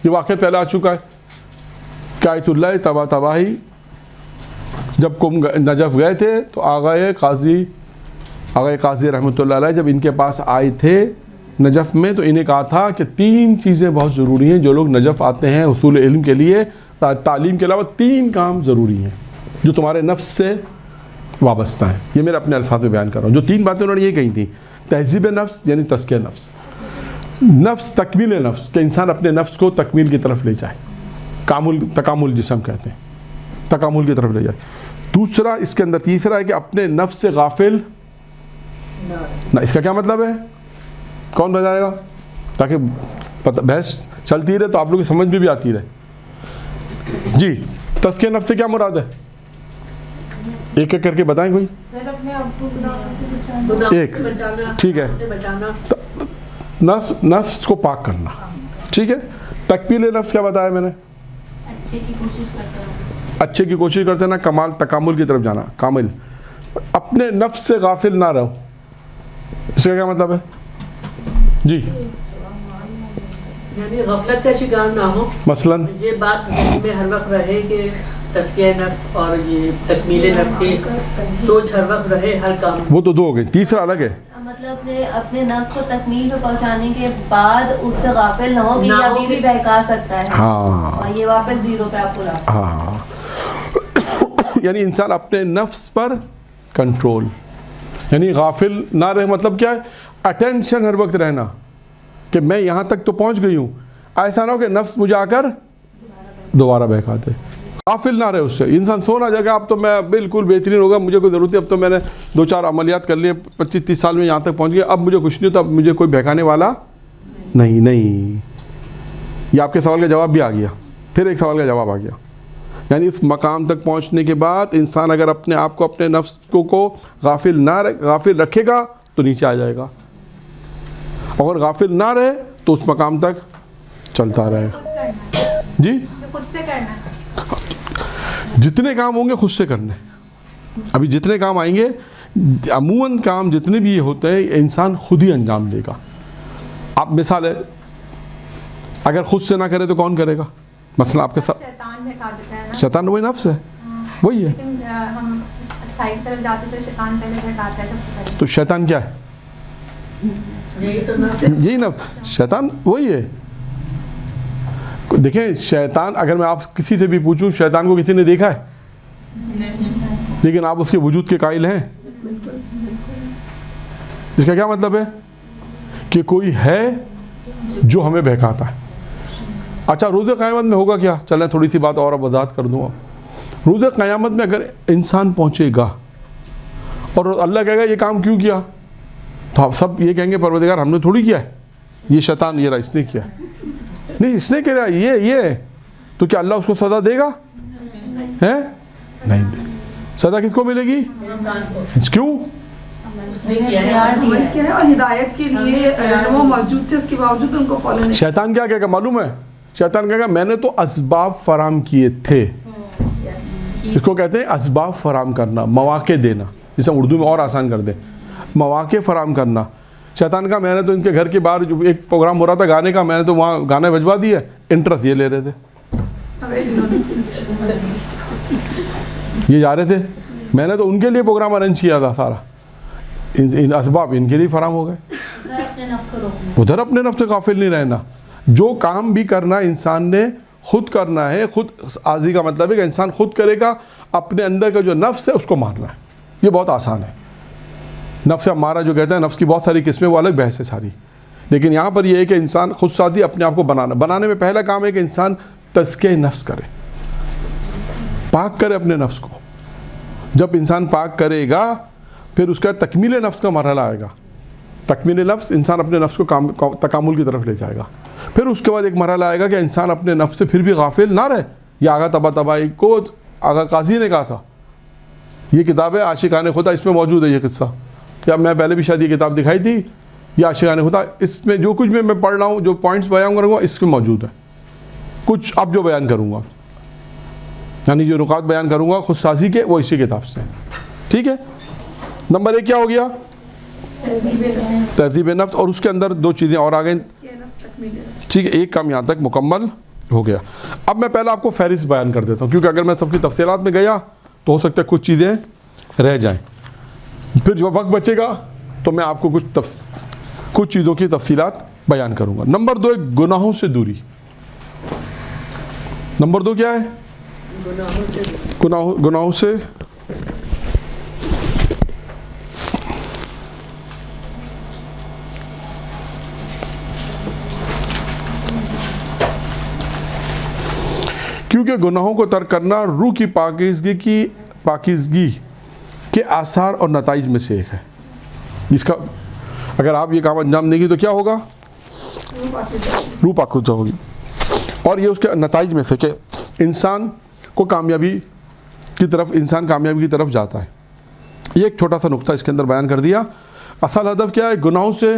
یہ واقعہ پہلے آ چکا ہے کہ آیت اللہ تباہی جب نجف گئے تھے تو آغا قاضی رحمۃ اللہ علیہ جب ان کے پاس آئے تھے نجف میں, تو انہیں کہا تھا کہ 3 چیزیں بہت ضروری ہیں. جو لوگ نجف آتے ہیں حصول علم کے لیے, تعلیم کے علاوہ 3 کام ضروری ہیں جو تمہارے نفس سے وابستہ ہیں. یہ میرے اپنے الفاظ میں بیان کر رہا ہوں. جو 3 باتیں انہوں نے یہ کہی تھیں, تہذیب نفس یعنی تزکیہ نفس, تکمیل نفس کہ انسان اپنے نفس کو تکمیل کی طرف لے جائے, تکامل جسے ہم کہتے ہیں, تکامل کی طرف لے جائے. دوسرا اس کے اندر تیسرا ہے کہ اپنے نفس سے غافل نہ. اس کا کیا مطلب ہے؟ کون بتائے گا تاکہ بحث چلتی رہے تو آپ لوگوں کی سمجھ بھی آتی رہے. جی, تزکیہ نفس سے کیا مراد ہے؟ ایک ایک کر کے بتائیں کوئی. ایک, ٹھیک ہے, نفس کو پاک کرنا. ٹھیک ہے. تکمیل نفس کیا بتایا میں نے؟ اچھے کی کوشش کرتے نا, کمال تکامل کی طرف جانا, کامل. اپنے نفس سے غافل نہ رہو, اس کا کیا مطلب ہے؟ جی, یعنی غفلت کا شکار نہ ہو. مثلاً یہ بات میں ہر وقت رہے کہ تزکیہ نفس اور یہ تکمیل نفس کی سوچ ہر وقت رہے ہر کام. وہ تو 2 ہو گئی, تیسرا الگ ہے. مطلب اپنے نفس کو تکمیل پہ پہنچانے کے بعد اس سے غافل نہ ہو کہ یہ ابھی بھی بہکا سکتا ہے. ہاں, اور یہ واپس 0 پہ آپ کو لاتا ہے. ہاں, یعنی انسان اپنے نفس پر کنٹرول, یعنی غافل نہ رہے مطلب کیا ہے؟ اٹینشن ہر وقت رہنا کہ میں یہاں تک تو پہنچ گئی ہوں، ایسا نہ ہو کہ نفس مجھے آ کر دوبارہ بہکا دے. غافل نہ رہے اس سے. انسان سونا جگہ اب تو میں بالکل بہترین ہوگا، مجھے کوئی ضرورت ہے، اب تو میں نے 2-4 عملیات کر لیے، 25-30 سال میں یہاں تک پہنچ گیا، اب مجھے کچھ نہیں ہوتا، اب مجھے کوئی بہکانے والا نہیں. یہ آپ کے سوال کا جواب بھی آ گیا. پھر ایک سوال کا جواب آ گیا، یعنی اس مقام تک پہنچنے کے بعد انسان اگر اپنے آپ کو اپنے نفس کو غافل رکھے گا تو نیچے آ جائے گا، اور غافل نہ رہے تو اس مقام تک چلتا رہے گا. جی خود سے کرنا ہے. جتنے کام ہوں گے خود سے کرنے. ابھی جتنے کام آئیں گے، عموماً کام جتنے بھی یہ ہوتے ہیں انسان خود ہی انجام دے گا. آپ مثال ہے، اگر خود سے نہ کرے تو کون کرے گا؟ مثلا آپ کے ساتھ شیطان بھٹکا دیتا ہے نا، شیطان وہی نفس ہے، وہی ہے. لیکن ہم اچھائی کی طرف جاتے تو شیطان پہلے بھٹکاتا ہے سب سے پہلے. تو شیطان کیا ہے؟ یہی تو نفس یہی نفس. شیطان وہی ہے. دیکھیں شیطان، اگر میں آپ کسی سے بھی پوچھوں شیطان کو کسی نے دیکھا ہے؟ لیکن آپ اس کے وجود کے قائل ہیں. اس کا کیا مطلب ہے؟ کہ کوئی ہے جو ہمیں بہکاتا ہے. اچھا روز قیامت میں ہوگا کیا؟ چلیں تھوڑی سی بات اور وضاحت کر دوں. روز قیامت میں اگر انسان پہنچے گا اور اللہ کہے گا یہ کام کیوں کیا، تو آپ سب یہ کہیں گے پروردگار ہم نے تھوڑی کیا ہے، یہ شیطان یہ رہا اس نے کیا ہے. نہیں، اس نے کہا یہ تو کیا اللہ اس کو سزا دے گا؟ نہیں دے. سزا کس کو ملے گی؟ انسان کو کیوں؟ اس نے کیا ہے. کیا ہے، اور ہدایت کے لیے وہ موجود تھے، اس کے باوجود ان کو فالو نہیں. شیطان کیا کہے گا معلوم ہے؟ شیطان کہے گا میں نے تو اسباب فراہم کیے تھے. اس کو کہتے ہیں اسباب فراہم کرنا، مواقع دینا، جسے اردو میں اور آسان کر دیں، مواقع فراہم کرنا. شیطان کا میں نے تو ان کے گھر کے باہر جو ایک پروگرام ہو رہا تھا گانے کا، میں نے تو وہاں گانے بجوا دیے، انٹرسٹ یہ لے رہے تھے، یہ جا رہے تھے، میں نے تو ان کے لیے پروگرام ارینج کیا تھا سارا. ان اسباب ان کے لیے فراہم ہو گئے. اپنے نفس کو روکنا. ادھر اپنے نفس سے غافل نہیں رہنا. جو کام بھی کرنا انسان نے خود کرنا ہے. خود آزی کا مطلب ہے کہ انسان خود کرے گا. اپنے اندر کا جو نفس ہے اس کو مارنا ہے. یہ بہت آسان ہے. نفس ہمارا جو کہتے ہیں، نفس کی بہت ساری قسمیں، وہ الگ بحث ہے ساری. لیکن یہاں پر یہ ہے کہ انسان خود ساتھی اپنے آپ کو بنانے میں پہلا کام ہے کہ انسان تزکیہ نفس کرے، پاک کرے اپنے نفس کو. جب انسان پاک کرے گا پھر اس کا تکمیل نفس کا مرحلہ آئے گا. تکمیل نفس، انسان اپنے نفس کو تکامل کی طرف لے جائے گا. پھر اس کے بعد ایک مرحلہ آئے گا کہ انسان اپنے نفس سے پھر بھی غافل نہ رہے. یہ آغا طباطبائی کو آغا قاضی نے کہا تھا. یہ کتاب ہے عاشقان خدا، اس میں موجود ہے یہ قصہ. یا میں پہلے بھی شاید یہ کتاب دکھائی تھی، یہ عاشقان خدا. اس میں جو کچھ میں پڑھ رہا ہوں، جو پوائنٹس بیان کروں گا اس میں موجود ہے. کچھ اب جو بیان کروں گا، یعنی جو نکات بیان کروں گا خود سازی کے، وہ اسی کتاب سے. ٹھیک ہے. نمبر 1 کیا ہو گیا؟ تہذیب نفس. اور اس کے اندر 2 چیزیں اور آ گئیں. ٹھیک ہے، ایک کام یہاں تک مکمل ہو گیا. اب میں پہلے آپ کو فہرست بیان کر دیتا ہوں، کیونکہ اگر میں سب کی تفصیلات میں گیا تو ہو سکتا ہے کچھ چیزیں رہ جائیں. پھر جب وقت بچے گا تو میں آپ کو کچھ چیزوں کی تفصیلات بیان کروں گا. نمبر 2 ایک گناہوں سے دوری. نمبر 2 کیا ہے؟ گناہوں سے کیونکہ گناہوں کو ترک کرنا روح کی پاکیزگی کے آثار اور نتائج میں سے ایک ہے. اس کا اگر آپ یہ کام انجام دیں گی تو کیا ہوگا؟ روح پاکیزہ ہوگی. اور یہ اس کے نتائج میں سے کہ انسان کامیابی کی طرف جاتا ہے. یہ ایک چھوٹا سا نقطہ اس کے اندر بیان کر دیا. اصل ہدف کیا ہے؟ گناہوں سے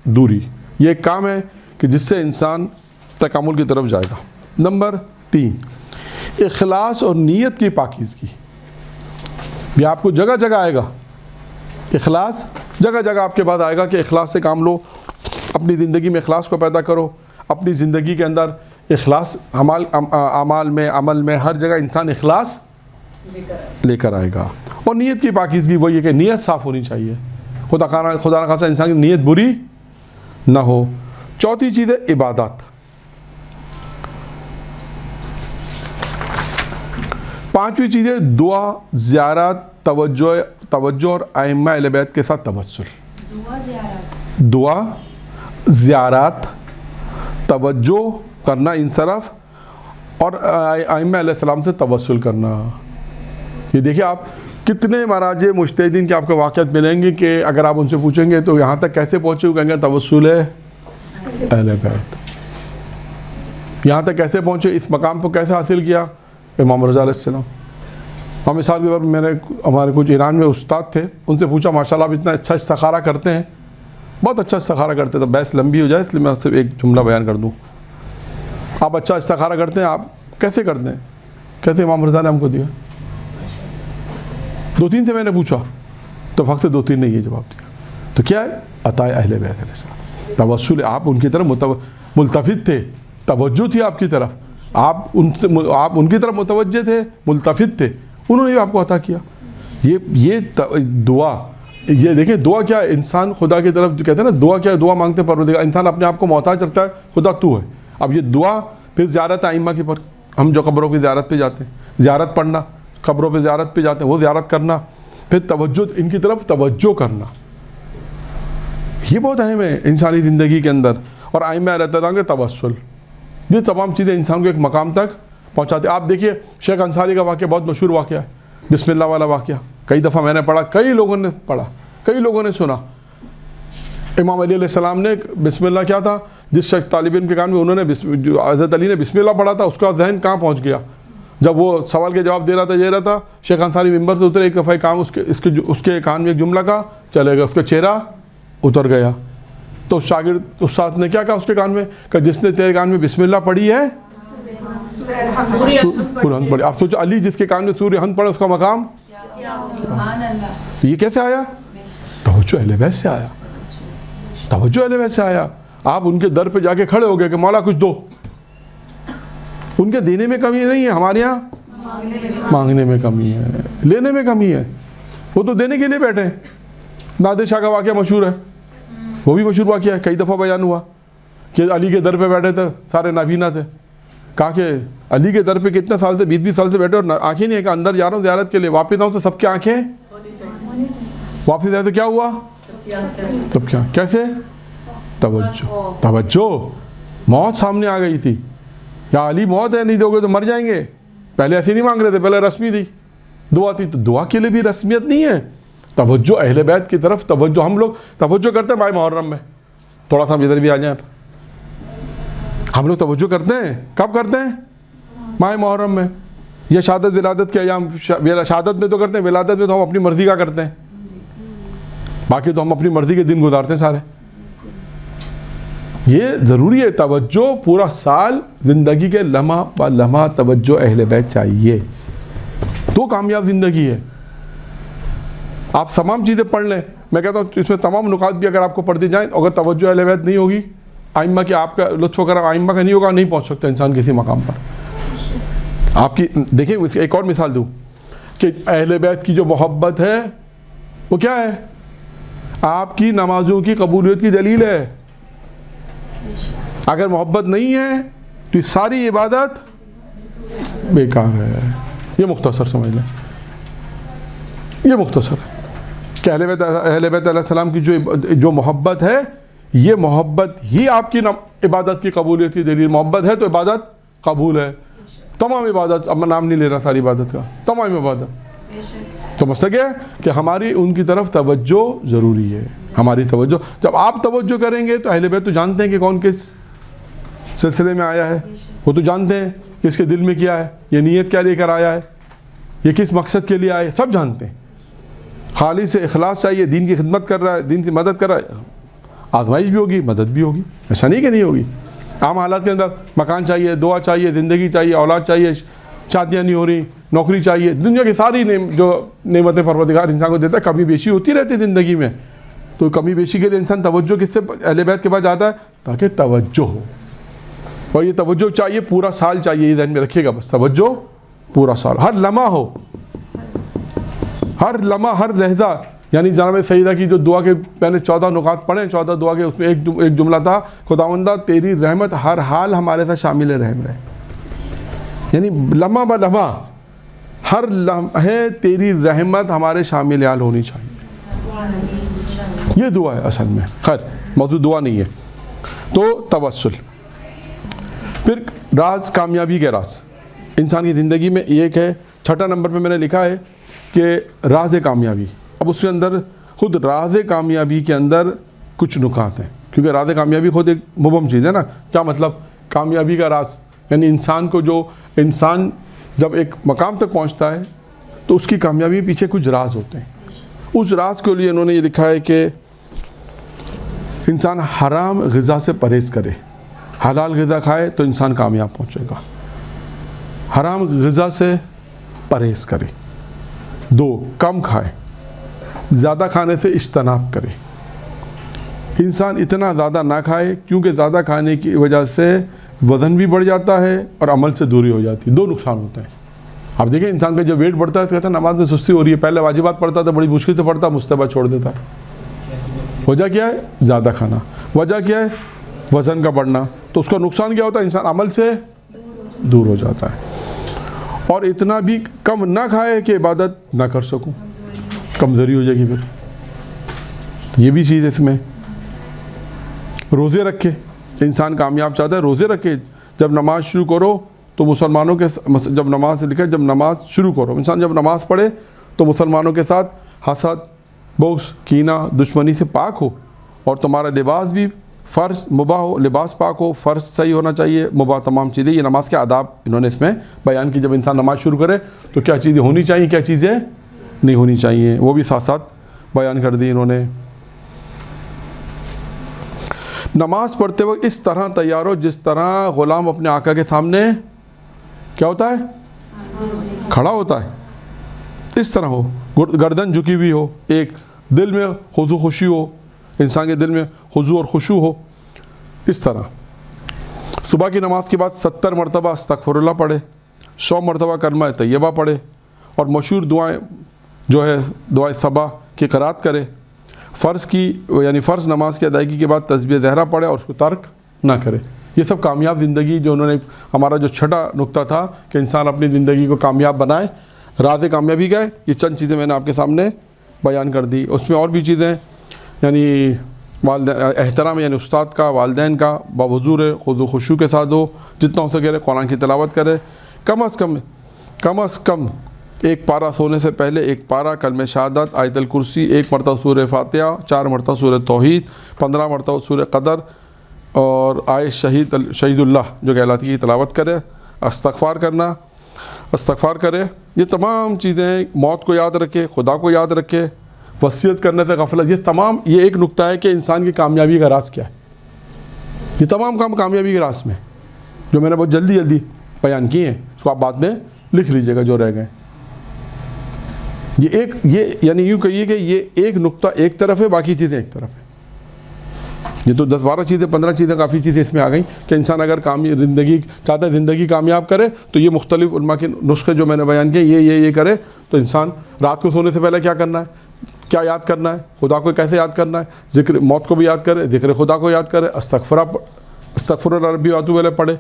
دوری. یہ ایک کام ہے کہ جس سے انسان تکامل کی طرف جائے گا. نمبر 3 اخلاص اور نیت کی پاکیزگی. یہ آپ کو جگہ جگہ آئے گا. اخلاص جگہ جگہ آپ کے بعد آئے گا کہ اخلاص سے کام لو، اپنی زندگی میں اخلاص کو پیدا کرو. اپنی زندگی کے اندر اخلاص، اعمال میں، عمل میں، ہر جگہ انسان اخلاص لے کر آئے گا. اور نیت کی پاکیزگی وہی ہے کہ نیت صاف ہونی چاہیے. خدا نہ خاصا انسان کی نیت بری نہ ہو. چوتھی چیز ہے عبادات. 5ویں چیز ہے دعا، زیارت، توجہ اور ائمہ اہل بیت کے ساتھ توسل. دعا، زیارت، توجہ کرنا ان طرف، اور ائمہ علیہ السلام سے توسل کرنا. یہ دیکھیے آپ کتنے مراجع مجتہدین کے آپ کو واقعات ملیں گے کہ اگر آپ ان سے پوچھیں گے تو یہاں تک کیسے پہنچے، وہ کہیں گے توسل ہے اہل بیت. یہاں تک کیسے پہنچے، اس مقام کو کیسے حاصل کیا، امام رضا علیہ السلام. اور مثال کے طور پر میں نے ہمارے کچھ ایران میں استاد تھے، ان سے پوچھا ماشاءاللہ آپ اتنا اچھا استخارہ کرتے ہیں، بہت اچھا استخارہ کرتے ہیں. تو بحث لمبی ہو جائے اس لیے میں صرف ایک جملہ بیان کر دوں. آپ اچھا استخارہ کرتے ہیں، آپ کیسے کرتے ہیں؟ کیسے امام رضا نے ہم کو دیا. 2-3 سے میں نے پوچھا تو فقط سے 2-3 نے یہ جواب دیا. تو کیا ہے؟ عطائے اہل بیت علیہ السلام، توسل. آپ ان کی طرف ملتفت تھے، توجہ تھی آپ کی طرف، آپ ان کی طرف متوجہ تھے، ملتفت تھے، انہوں نے آپ کو عطا کیا. یہ دعا، یہ دیکھیں دعا کیا ہے، انسان خدا کی طرف جو کہتے ہیں نا دعا کیا ہے، دعا مانگتے پروردگار، انسان اپنے آپ کو محتاج رکھتا ہے، خدا تو ہے. اب یہ دعا، پھر زیارت ائمہ کی پر، ہم جو قبروں کی زیارت پہ جاتے ہیں، زیارت پڑھنا، قبروں پہ زیارت پہ جاتے ہیں وہ زیارت کرنا، پھر توجہ ان کی طرف توجہ کرنا، یہ بہت اہم ہے انسانی زندگی کے اندر. اور ائمہ علیہ السلام کے توسل، یہ تمام چیزیں انسان کو ایک مقام تک پہنچاتے. آپ دیکھیے شیخ انصاری کا واقعہ بہت مشہور واقعہ ہے، بسم اللہ والا واقعہ. کئی دفعہ میں نے پڑھا، کئی لوگوں نے پڑھا، کئی لوگوں نے سنا. امام علی علیہ السلام نے بسم اللہ کیا تھا، جس شخص طالب علم کے کان میں انہوں نے جو حضرت علی نے بسم اللہ پڑھا تھا، اس کا ذہن کہاں پہنچ گیا. جب وہ سوال کے جواب دے رہا تھا شیخ انصاری ممبر سے اترے، ایک دفعہ کام اس کے کان میں ایک جملہ کا چلے گا، اس کا چہرہ اتر گیا. تو شاگرد استاد نے کیا کہا اس کے کان میں، کہ جس نے تیرے کان میں بسم اللہ پڑھی ہے سورہ حمد پڑھی. آپ سوچو علی جس کے کان میں سورہ حمد پڑھا، اس کا مقام. یہ کیسے آیا؟ توجہ اہل بیت سے آیا، توجہ اہل بیت سے آیا. آپ ان کے در پہ جا کے کھڑے ہو گئے کہ مولا کچھ دو. ان کے دینے میں کمی نہیں ہے، ہمارے یہاں مانگنے میں کمی ہے، لینے میں کمی ہے. وہ تو دینے کے لیے بیٹھے ہیں. نادر شاہ کا واقعہ مشہور ہے، وہ بھی مشہور واقعہ ہے، کئی دفعہ بیان ہوا کہ علی کے در پہ بیٹھے تھے، سارے نابینا تھے. کہا کہ علی کے در پہ کتنے سال سے 20 سال سے بیٹھے اور آنکھیں نہیں ہے، کہ اندر جا رہا ہوں زیارت کے لیے، واپس آؤں تو سب کی آنکھیں، واپس آئے تو کیا ہوا، سب کیا، کیسے؟ توجہ. موت سامنے آ گئی تھی، یا علی موت ہے، نہیں دو گے تو مر جائیں گے. پہلے ایسے نہیں مانگ رہے تھے، پہلے رسمی تھی، دعا تھی. تو دعا کے لیے بھی رسمیت نہیں ہے، توجہ اہل بیت کی طرف توجہ. ہم لوگ توجہ کرتے ہیں ماہ محرم میں، تھوڑا سا ہم ادھر بھی آ جائیں. ہم لوگ توجہ کرتے ہیں کب کرتے ہیں؟ ماہ محرم میں، یہ شہادت ولادت کے ایام. شہادت میں تو کرتے ہیں، ولادت میں تو ہم اپنی مرضی کا کرتے ہیں، باقی تو ہم اپنی مرضی کے دن گزارتے ہیں سارے. یہ ضروری ہے توجہ، پورا سال زندگی کے لمحہ با لمحہ توجہ اہل بیت چاہیے، تو کامیاب زندگی ہے. آپ تمام چیزیں پڑھ لیں، میں کہتا ہوں اس میں تمام نکات بھی اگر آپ کو پڑھ دی جائیں، اگر توجہ اہل بیت نہیں ہوگی، ائمہ کی آپ کا لطف و کرم ائمہ کا نہیں ہوگا، نہیں پہنچ سکتا انسان کسی مقام پر. آپ کی دیکھیں ایک اور مثال دوں کہ اہل بیت کی جو محبت ہے وہ کیا ہے؟ آپ کی نمازوں کی قبولیت کی دلیل ہے. اگر محبت نہیں ہے تو یہ ساری عبادت بیکار ہے. یہ مختصر سمجھ لیں، یہ مختصر ہے کہ اہل بیت علیہ السلام کی جو محبت ہے، یہ محبت ہی آپ کی عبادت کی قبولیت کی دلیل. محبت ہے تو عبادت قبول ہے. تمام عبادت، اب میں نام نہیں لے رہا ساری عبادت کا، تمام عبادت. تو مسئلہ کیا ہے کہ ہماری ان کی طرف توجہ ضروری ہے. ہماری توجہ، جب آپ توجہ کریں گے تو اہل بیت تو جانتے ہیں کہ کون کس سلسلے میں آیا ہے، وہ تو جانتے ہیں کہ اس کے دل میں کیا ہے، یہ نیت کیا لے کر آیا ہے، یہ کس مقصد کے لیے آئے، سب جانتے ہیں. خالص سے اخلاص چاہیے، دین کی خدمت کر رہا ہے، دین کی مدد کر رہا ہے. آزمائش بھی ہوگی، مدد بھی ہوگی، ایسا نہیں کہ نہیں ہوگی. عام حالات کے اندر مکان چاہیے، دعا چاہیے، زندگی چاہیے، اولاد چاہیے، شادیاں نہیں ہو رہی، نوکری چاہیے، دنیا کی ساری جو نعمتیں پروردگار انسان کو دیتا ہے، کمی بیشی ہوتی رہتی ہے زندگی میں. تو کمی بیشی کے لیے انسان توجہ کس سے اہل بیت کے پاس جاتا ہے؟ تاکہ توجہ ہو. اور یہ توجہ چاہیے پورا سال چاہیے، یہ ذہن میں رکھیے گا. بس توجہ پورا سال، ہر لمحہ ہو، ہر لمحہ، ہر لحظہ. یعنی جناب سیدہ کی جو دعا کے میں نے 14 نکات پڑھے، 14 دعا کے، اس میں ایک جملہ تھا، خداوندہ تیری رحمت ہر حال ہمارے ساتھ شامل رحم رہے. یعنی لمحہ با لمحہ ہر لمحے تیری رحمت ہمارے شامل حال ہونی چاہیے. یہ دعا ہے اصل میں. خیر موضوع دعا نہیں ہے. تو توسل. پھر راز کامیابی کے راز انسان کی زندگی میں ایک ہے. چھٹا نمبر پہ میں نے لکھا ہے کہ راز کامیابی. اب اس کے اندر خود راز کامیابی کے اندر کچھ نکات ہیں, کیونکہ راز کامیابی خود ایک مبہم چیز ہے نا. کیا مطلب کامیابی کا راز؟ یعنی انسان جب ایک مقام تک پہنچتا ہے تو اس کی کامیابی پیچھے کچھ راز ہوتے ہیں. اس راز کے لیے انہوں نے یہ لکھا ہے کہ انسان حرام غذا سے پرہیز کرے, حلال غذا کھائے تو انسان کامیاب پہنچے گا. حرام غذا سے پرہیز کرے. 2, کم کھائے, زیادہ کھانے سے اجتناب کرے. انسان اتنا زیادہ نہ کھائے, کیونکہ زیادہ کھانے کی وجہ سے وزن بھی بڑھ جاتا ہے اور عمل سے دوری ہو جاتی ہے. 2 نقصان ہوتے ہیں. آپ دیکھیں انسان کا جب ویٹ بڑھتا ہے تو کہتا ہے نماز میں سستی ہو رہی ہے. پہلے واجبات پڑھتا تھا, بڑی مشکل سے پڑھتا, مستحبات چھوڑ دیتا ہے. وجہ کیا ہے؟ زیادہ کھانا. وجہ کیا ہے؟ وزن کا بڑھنا. تو اس کا نقصان کیا ہوتا ہے؟ انسان عمل سے دور ہو جاتا ہے. اور اتنا بھی کم نہ کھائے کہ عبادت نہ کر سکوں, کمزوری ہو جائے گی. پھر یہ بھی چیز اس میں. روزے رکھے, انسان کامیاب چاہتا ہے روزے رکھے. جب نماز شروع کرو تو مسلمانوں کے جب نماز لکھا جب نماز شروع کرو, انسان جب نماز پڑھے تو مسلمانوں کے ساتھ حسد, بغض, کینہ, دشمنی سے پاک ہو. اور تمہارا لباس بھی فرض مباح ہو, لباس پاک ہو, فرض صحیح ہونا چاہیے, مباح تمام چیزیں. یہ نماز کے آداب انہوں نے اس میں بیان کی. جب انسان نماز شروع کرے تو کیا چیزیں ہونی چاہیے, کیا چیزیں نہیں ہونی چاہیے, وہ بھی ساتھ ساتھ بیان کر دی انہوں نے. نماز پڑھتے وقت اس طرح تیار ہو جس طرح غلام اپنے آقا کے سامنے کیا ہوتا ہے؟ کھڑا ہوتا ہے. اس طرح ہو, گردن جھکی ہوئی ہو, ایک دل میں خضوع خوشی ہو, انسان کے دل میں خضوع اور خشوع ہو. اس طرح صبح کی نماز کے بعد 70 مرتبہ استغفر اللہ پڑھے, 100 مرتبہ کلمہ طیبہ پڑھے, اور مشہور دعائیں جو ہے دعائے صباح کی قرات کرے. فرض کی یعنی فرض نماز کی ادائیگی کے بعد تسبیح زہرا پڑھے اور اس کو ترک نہ کرے. یہ سب کامیاب زندگی جو انہوں نے, ہمارا جو چھٹا نقطہ تھا کہ انسان اپنی زندگی کو کامیاب بنائے, راز کامیابی کا ہے. یہ چند چیزیں میں نے آپ کے سامنے بیان کر دی. اس میں اور بھی چیزیں, یعنی احترام, یعنی استاد کا, والدین کا, باحضور خضوع خشوع کے ساتھ ہو, جتنا ہو سکے قرآن کی تلاوت کرے. کم از کم ایک پارہ سونے سے پہلے ایک پارہ کلمہ شہادت, آیت الکرسی, 1 مرتبہ سورہ فاتحہ, 4 مرتبہ سورہ توحید, 15 مرتبہ سورہ قدر اور آیت شہید اللہ جو کہلاتی ہے تلاوت کرے. استغفار کرے. یہ تمام چیزیں, موت کو یاد رکھے, خدا کو یاد رکھے, وصیت کرنے سے غفلت. یہ تمام, یہ ایک نقطہ ہے کہ انسان کی کامیابی کا راز کیا ہے. یہ تمام کام کامیابی کے راز میں جو میں نے بہت جلدی بیان کیے ہیں, اس کو آپ بعد میں لکھ لیجئے گا جو رہ گئے. یہ یعنی یوں کہیے کہ یہ ایک نقطہ ایک طرف ہے, باقی چیزیں ایک طرف ہیں. یہ تو 10-12 چیزیں, 15 چیزیں, کافی چیزیں اس میں آ گئیں کہ انسان اگر زندگی چاہتا ہے زندگی کامیاب کرے تو یہ مختلف علماء کے نسخے جو میں نے بیان کیے یہ کرے. تو انسان رات کو سونے سے پہلے کیا کرنا ہے, کیا یاد کرنا ہے, خدا کو کیسے یاد کرنا ہے, ذکر موت کو بھی یاد کرے, ذکر خدا کو یاد کرے, استغفر اللہ ربی واتوب الیہ پڑھے.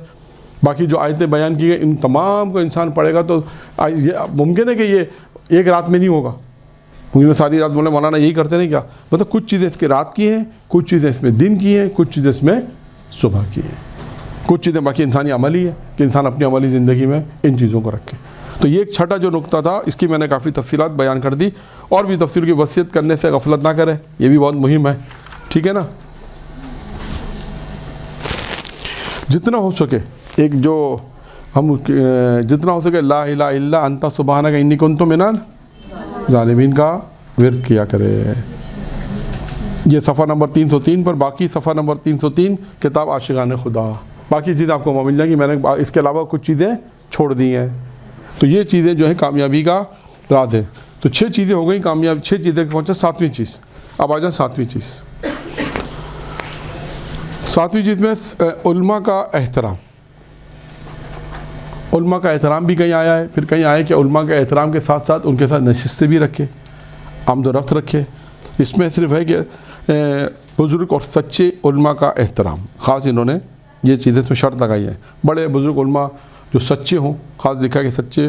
باقی جو آیتیں بیان کی گئی ان تمام کو انسان پڑھے گا تو یہ ممکن ہے کہ یہ ایک رات میں نہیں ہوگا, کیونکہ میں ساری رات بولے مولانا یہی کرتے نہیں کیا, مطلب کچھ چیزیں اس کی رات کی ہیں, کچھ چیزیں اس میں دن کی ہیں, کچھ چیزیں اس میں صبح کی ہیں, کچھ چیزیں باقی انسانی عملی ہے کہ انسان اپنی عملی زندگی میں ان چیزوں کو رکھے. تو یہ ایک چھٹا جو نقطہ تھا اس کی میں نے کافی تفصیلات بیان کر دی. اور بھی تفصیل کی وصیت کرنے سے غفلت نہ کرے, یہ بھی بہت مہم ہے. ٹھیک ہے نا. جتنا ہو سکے ایک جو ہم جتنا ہو سکے لا الہ الا انت سبحانک انی کنت من الظالمین کا ورد کیا کرے. یہ صفحہ نمبر 303 پر. باقی صفحہ نمبر 303 کتاب عاشقان خدا. باقی چیزیں آپ کو مل جائیں گی, میں نے اس کے علاوہ کچھ چیزیں چھوڑ دی ہیں. تو یہ چیزیں جو ہیں کامیابی کا راز ہے. تو 6 چیزیں ہو گئیں کامیاب, 6 چیزیں پہنچا. 7ویں چیز, اب آ جائیں 7ویں چیز. 7ویں چیز میں علماء کا احترام. علماء کا احترام بھی کہیں آیا ہے, پھر کہیں آیا کہ علماء کے احترام کے ساتھ ساتھ ان کے ساتھ نشستیں بھی رکھے, آمد و رفت رکھے. اس میں صرف ہے کہ بزرگ اور سچے علماء کا احترام. خاص انہوں نے یہ چیزیں اس میں شرط لگائی ہے. بڑے بزرگ علماء جو سچے ہوں, خاص لکھا ہے کہ سچے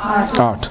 8।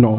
9।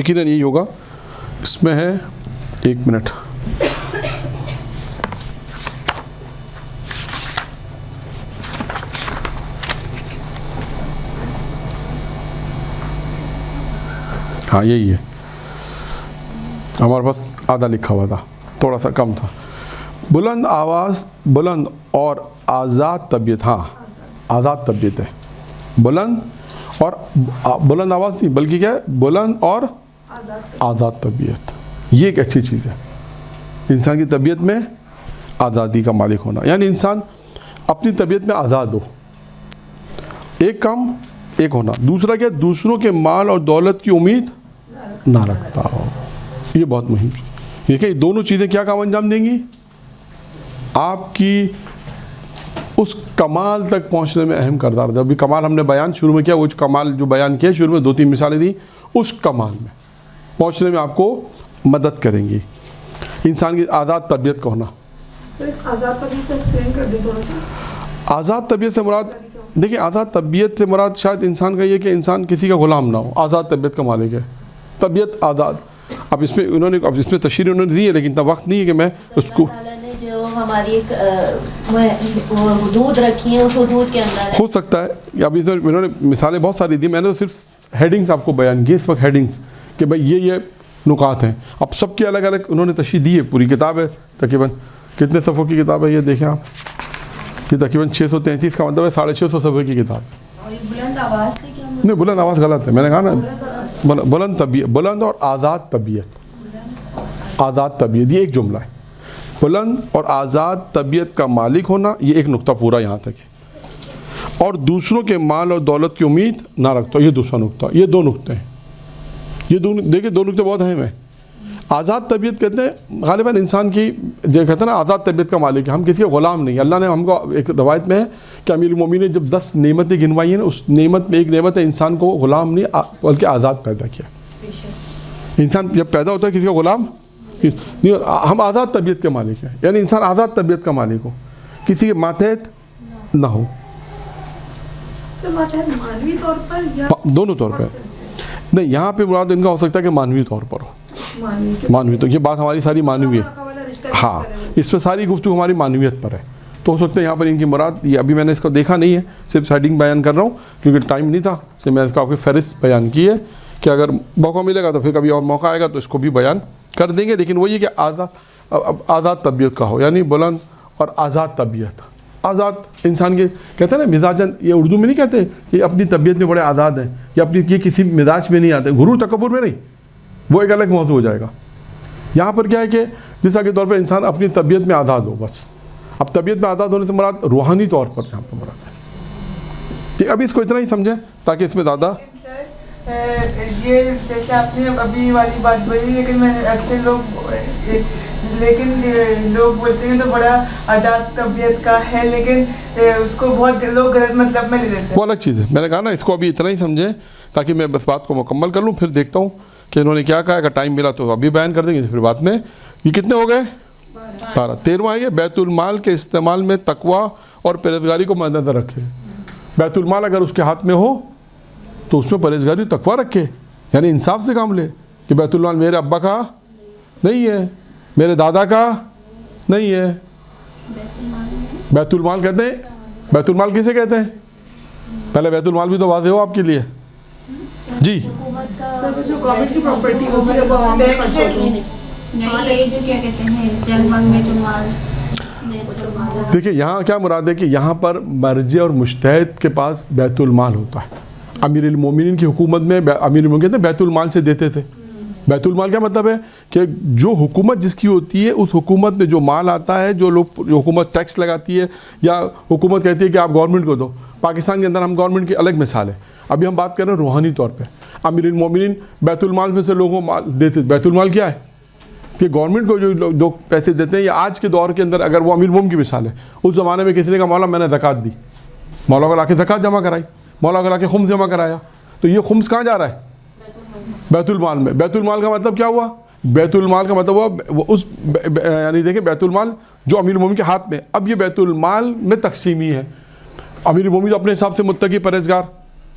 یقیناً یہی ہوگا. اس میں ہے 1 منٹ. ہاں یہی ہے, ہمارے پاس آدھا لکھا ہوا تھا, تھوڑا سا کم تھا. بلند آواز, بلند اور آزاد طبیعت. ہاں آزاد طبیعت ہے. بلند اور بلند آواز نہیں بلکہ کیا ہے, بلند اور آزاد طبیعت. یہ ایک اچھی چیز ہے, انسان کی طبیعت میں آزادی کا مالک ہونا, یعنی انسان اپنی طبیعت میں آزاد ہو. ایک کام ایک ہونا, دوسرا کیا, دوسروں کے مال اور دولت کی امید نہ رکھتا ہو. یہ بہت مہم چیز. دیکھیں دونوں چیزیں کیا کام انجام دیں گی, آپ کی اس کمال تک پہنچنے میں اہم کردار ہے. ابھی کمال ہم نے بیان شروع میں کیا, وہ کمال جو بیان کیا شروع میں 2-3 مثالیں دی, اس کمال میں پہنچنے میں آپ کو مدد کریں گی. انسان کی آزاد طبیعت کا ہونا. اس آزاد طبیعت کو ایکسپلین کر دیں تھوڑا سا. آزاد طبیعت سے مراد, دیکھیں آزاد طبیعت سے مراد شاید انسان کا یہ کہ انسان کسی کا غلام نہ ہو, آزاد طبیعت کا مالک ہے. طبیعت آزاد. اب اس میں انہوں نے, اب اس میں تشریح انہوں نے دی ہے, لیکن اتنا وقت نہیں ہے کہ میں اس کو, جو ہماری ایک حدود رکھی ہیں اس حدود کے اندر ہو سکتا ہے. اب انہوں نے مثالیں بہت ساری دی, میں نے تو صرف ہیڈنگس آپ کو بیان کی اس وقت, ہیڈنگس کہ بھائی یہ نکات ہیں. اب سب کے الگ الگ انہوں نے تشریح دی ہے. پوری کتاب ہے تقریباً, کتنے صفحوں کی کتاب ہے یہ دیکھیں آپ, یہ تقریباً 633 کا مطلب ہے 650 صفحے کی کتاب. بلند آواز سے کیا نہیں, بلند آواز غلط ہے, میں نے کہا نا بلند طبیعت, بلند اور آزاد طبیعت. آزاد طبیعت یہ ایک جملہ ہے. بلند اور آزاد طبیعت کا مالک ہونا, یہ ایک نقطہ پورا یہاں تک ہے. اور دوسروں کے مال اور دولت کی امید نہ رکھتا, یہ دوسرا نقطہ. یہ 2 نقطے ہیں. یہ دیکھیں 2 نقطے بہت اہم ہیں. آزاد طبیعت کہتے ہیں غالباً انسان کی, جو کہتے ہیں نا آزاد طبیعت کا مالک ہے, ہم کسی کے غلام نہیں. اللہ نے ہم کو, ایک روایت میں ہے کہ امیر المومنین نے جب 10 نعمتیں گنوائی ہیں نا, اس نعمت میں ایک نعمت ہے انسان کو غلام نہیں بلکہ آزاد پیدا کیا. انسان جب پیدا ہوتا ہے کسی کا غلام نہیں, ہم آزاد طبیعت کے مالک ہیں, یعنی انسان آزاد طبیعت کا مالک ہو, کسی کے ماتحت نہ ہو. مانوی طور پر یا دونوں طور پر نہیں, یہاں پہ مراد ان کا ہو سکتا ہے کہ مانوی طور پر ہو. مانوی تو یہ بات ہماری ساری مانوی ہے. ہاں اس پہ ساری گفتگو ہماری مانویت پر ہے. تو ہو سکتا ہے یہاں پر ان کی مراد یہ, ابھی میں نے اس کو دیکھا نہیں ہے, صرف ہیڈنگ بیان کر رہا ہوں کیونکہ ٹائم نہیں تھا, سے میں اس کو آپ کی فہرست بیان کی ہے کہ اگر موقع ملے گا تو پھر کبھی اور موقع آئے گا تو اس کو بھی بیان کر دیں گے. لیکن وہ یہ کہ آزاد طبیعت کا ہو, یعنی بلند اور آزاد طبیعت. آزاد انسان کے کہتے ہیں نا مزاجن, یہ اردو میں نہیں کہتے یہ اپنی طبیعت میں بڑے آزاد ہیں, یا اپنی یہ کسی مزاج میں نہیں آتے, غرور تکبر میں نہیں, وہ ایک الگ موضوع ہو جائے گا. یہاں پر کیا ہے کہ جیسا کے طور پر انسان اپنی طبیعت میں آزاد ہو بس. اب طبیعت میں آزاد ہونے سے مراد روحانی طور پر یہاں پر مراد ہے. کہ ابھی اس کو اتنا ہی سمجھیں تاکہ اس میں زیادہ یہ جیسے آپ نے ابھی والی بات بولی, لیکن میں اکثر لوگ بولتے ہیں تو بڑا آزاد طبیعت کا ہے, لیکن اس کو بہت لوگ غلط مطلب میں لے لیتے ہیں. وہ الگ چیز ہے. میں نے کہا نا اس کو ابھی اتنا ہی سمجھیں تاکہ میں بس بات کو مکمل کر لوں, پھر دیکھتا ہوں کہ انہوں نے کیا کہا. اگر ٹائم ملا تو ابھی بیان کر دیں گے, پھر بعد میں. یہ کتنے ہو گئے 12. 13واں ہے بیت المال کے استعمال میں تقویٰ اور پرہیزگاری کو مد نظر رکھے. بیت المال اگر اس کے ہاتھ میں ہو تو اس میں پرہیزگاری تقویٰ رکھے, یعنی انصاف سے کام لے کہ بیت المال میرے ابا کا نہیں ہے, میرے دادا کا نہیں ہے. بیت المال کہتے ہیں, بیت المال کسے کہتے ہیں, پہلے بیت المال بھی تو واضح ہو آپ کے لیے. جی سب جو گورنمنٹ کی پراپرٹی ہوتی ہے وہ عوام میں خرچ ہوتی ہے. نہیں جو کیا کہتے ہیں جنگ منگ میں جو مال. دیکھیں یہاں کیا مراد ہے کہ یہاں پر مرجع اور مجتہد کے پاس بیت المال ہوتا ہے. امیر المومنین کی حکومت میں امیر المومنین کہتے ہیں بیت المال سے دیتے تھے. بیت المال کیا مطلب ہے کہ جو حکومت جس کی ہوتی ہے اس حکومت میں جو مال آتا ہے, جو حکومت ٹیکس لگاتی ہے یا حکومت کہتی ہے کہ آپ گورنمنٹ کو دو. پاکستان کے اندر ہم گورنمنٹ کی الگ مثال ہے. ابھی ہم بات کر رہے ہیں روحانی طور پہ. امیر المومنین بیت المال میں سے لوگوں کو دیتے. بیت المال کیا ہے کہ گورنمنٹ کو جو لوگ پیسے دیتے ہیں, یا آج کے دور کے اندر اگر وہ امیر المومنین کی مثال ہے, اس زمانے میں کسی نے کہا مولا میں نے زکوٰۃ دی, مولا کو لا کے زکوٰۃ جمع کرائی, مولا کو لا کے خمس جمع کرایا, تو یہ خمس کہاں جا رہا ہے بیت المال میں. بیت المال کا مطلب کیا ہوا, بیت المال کا مطلب ہوا اس یعنی دیکھیں بیت المال جو امیر المومنین کے ہاتھ میں, اب یہ بیت المال میں تقسیمی ہے. امیر المومنین اپنے حساب سے متقی پرہیزگار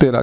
13।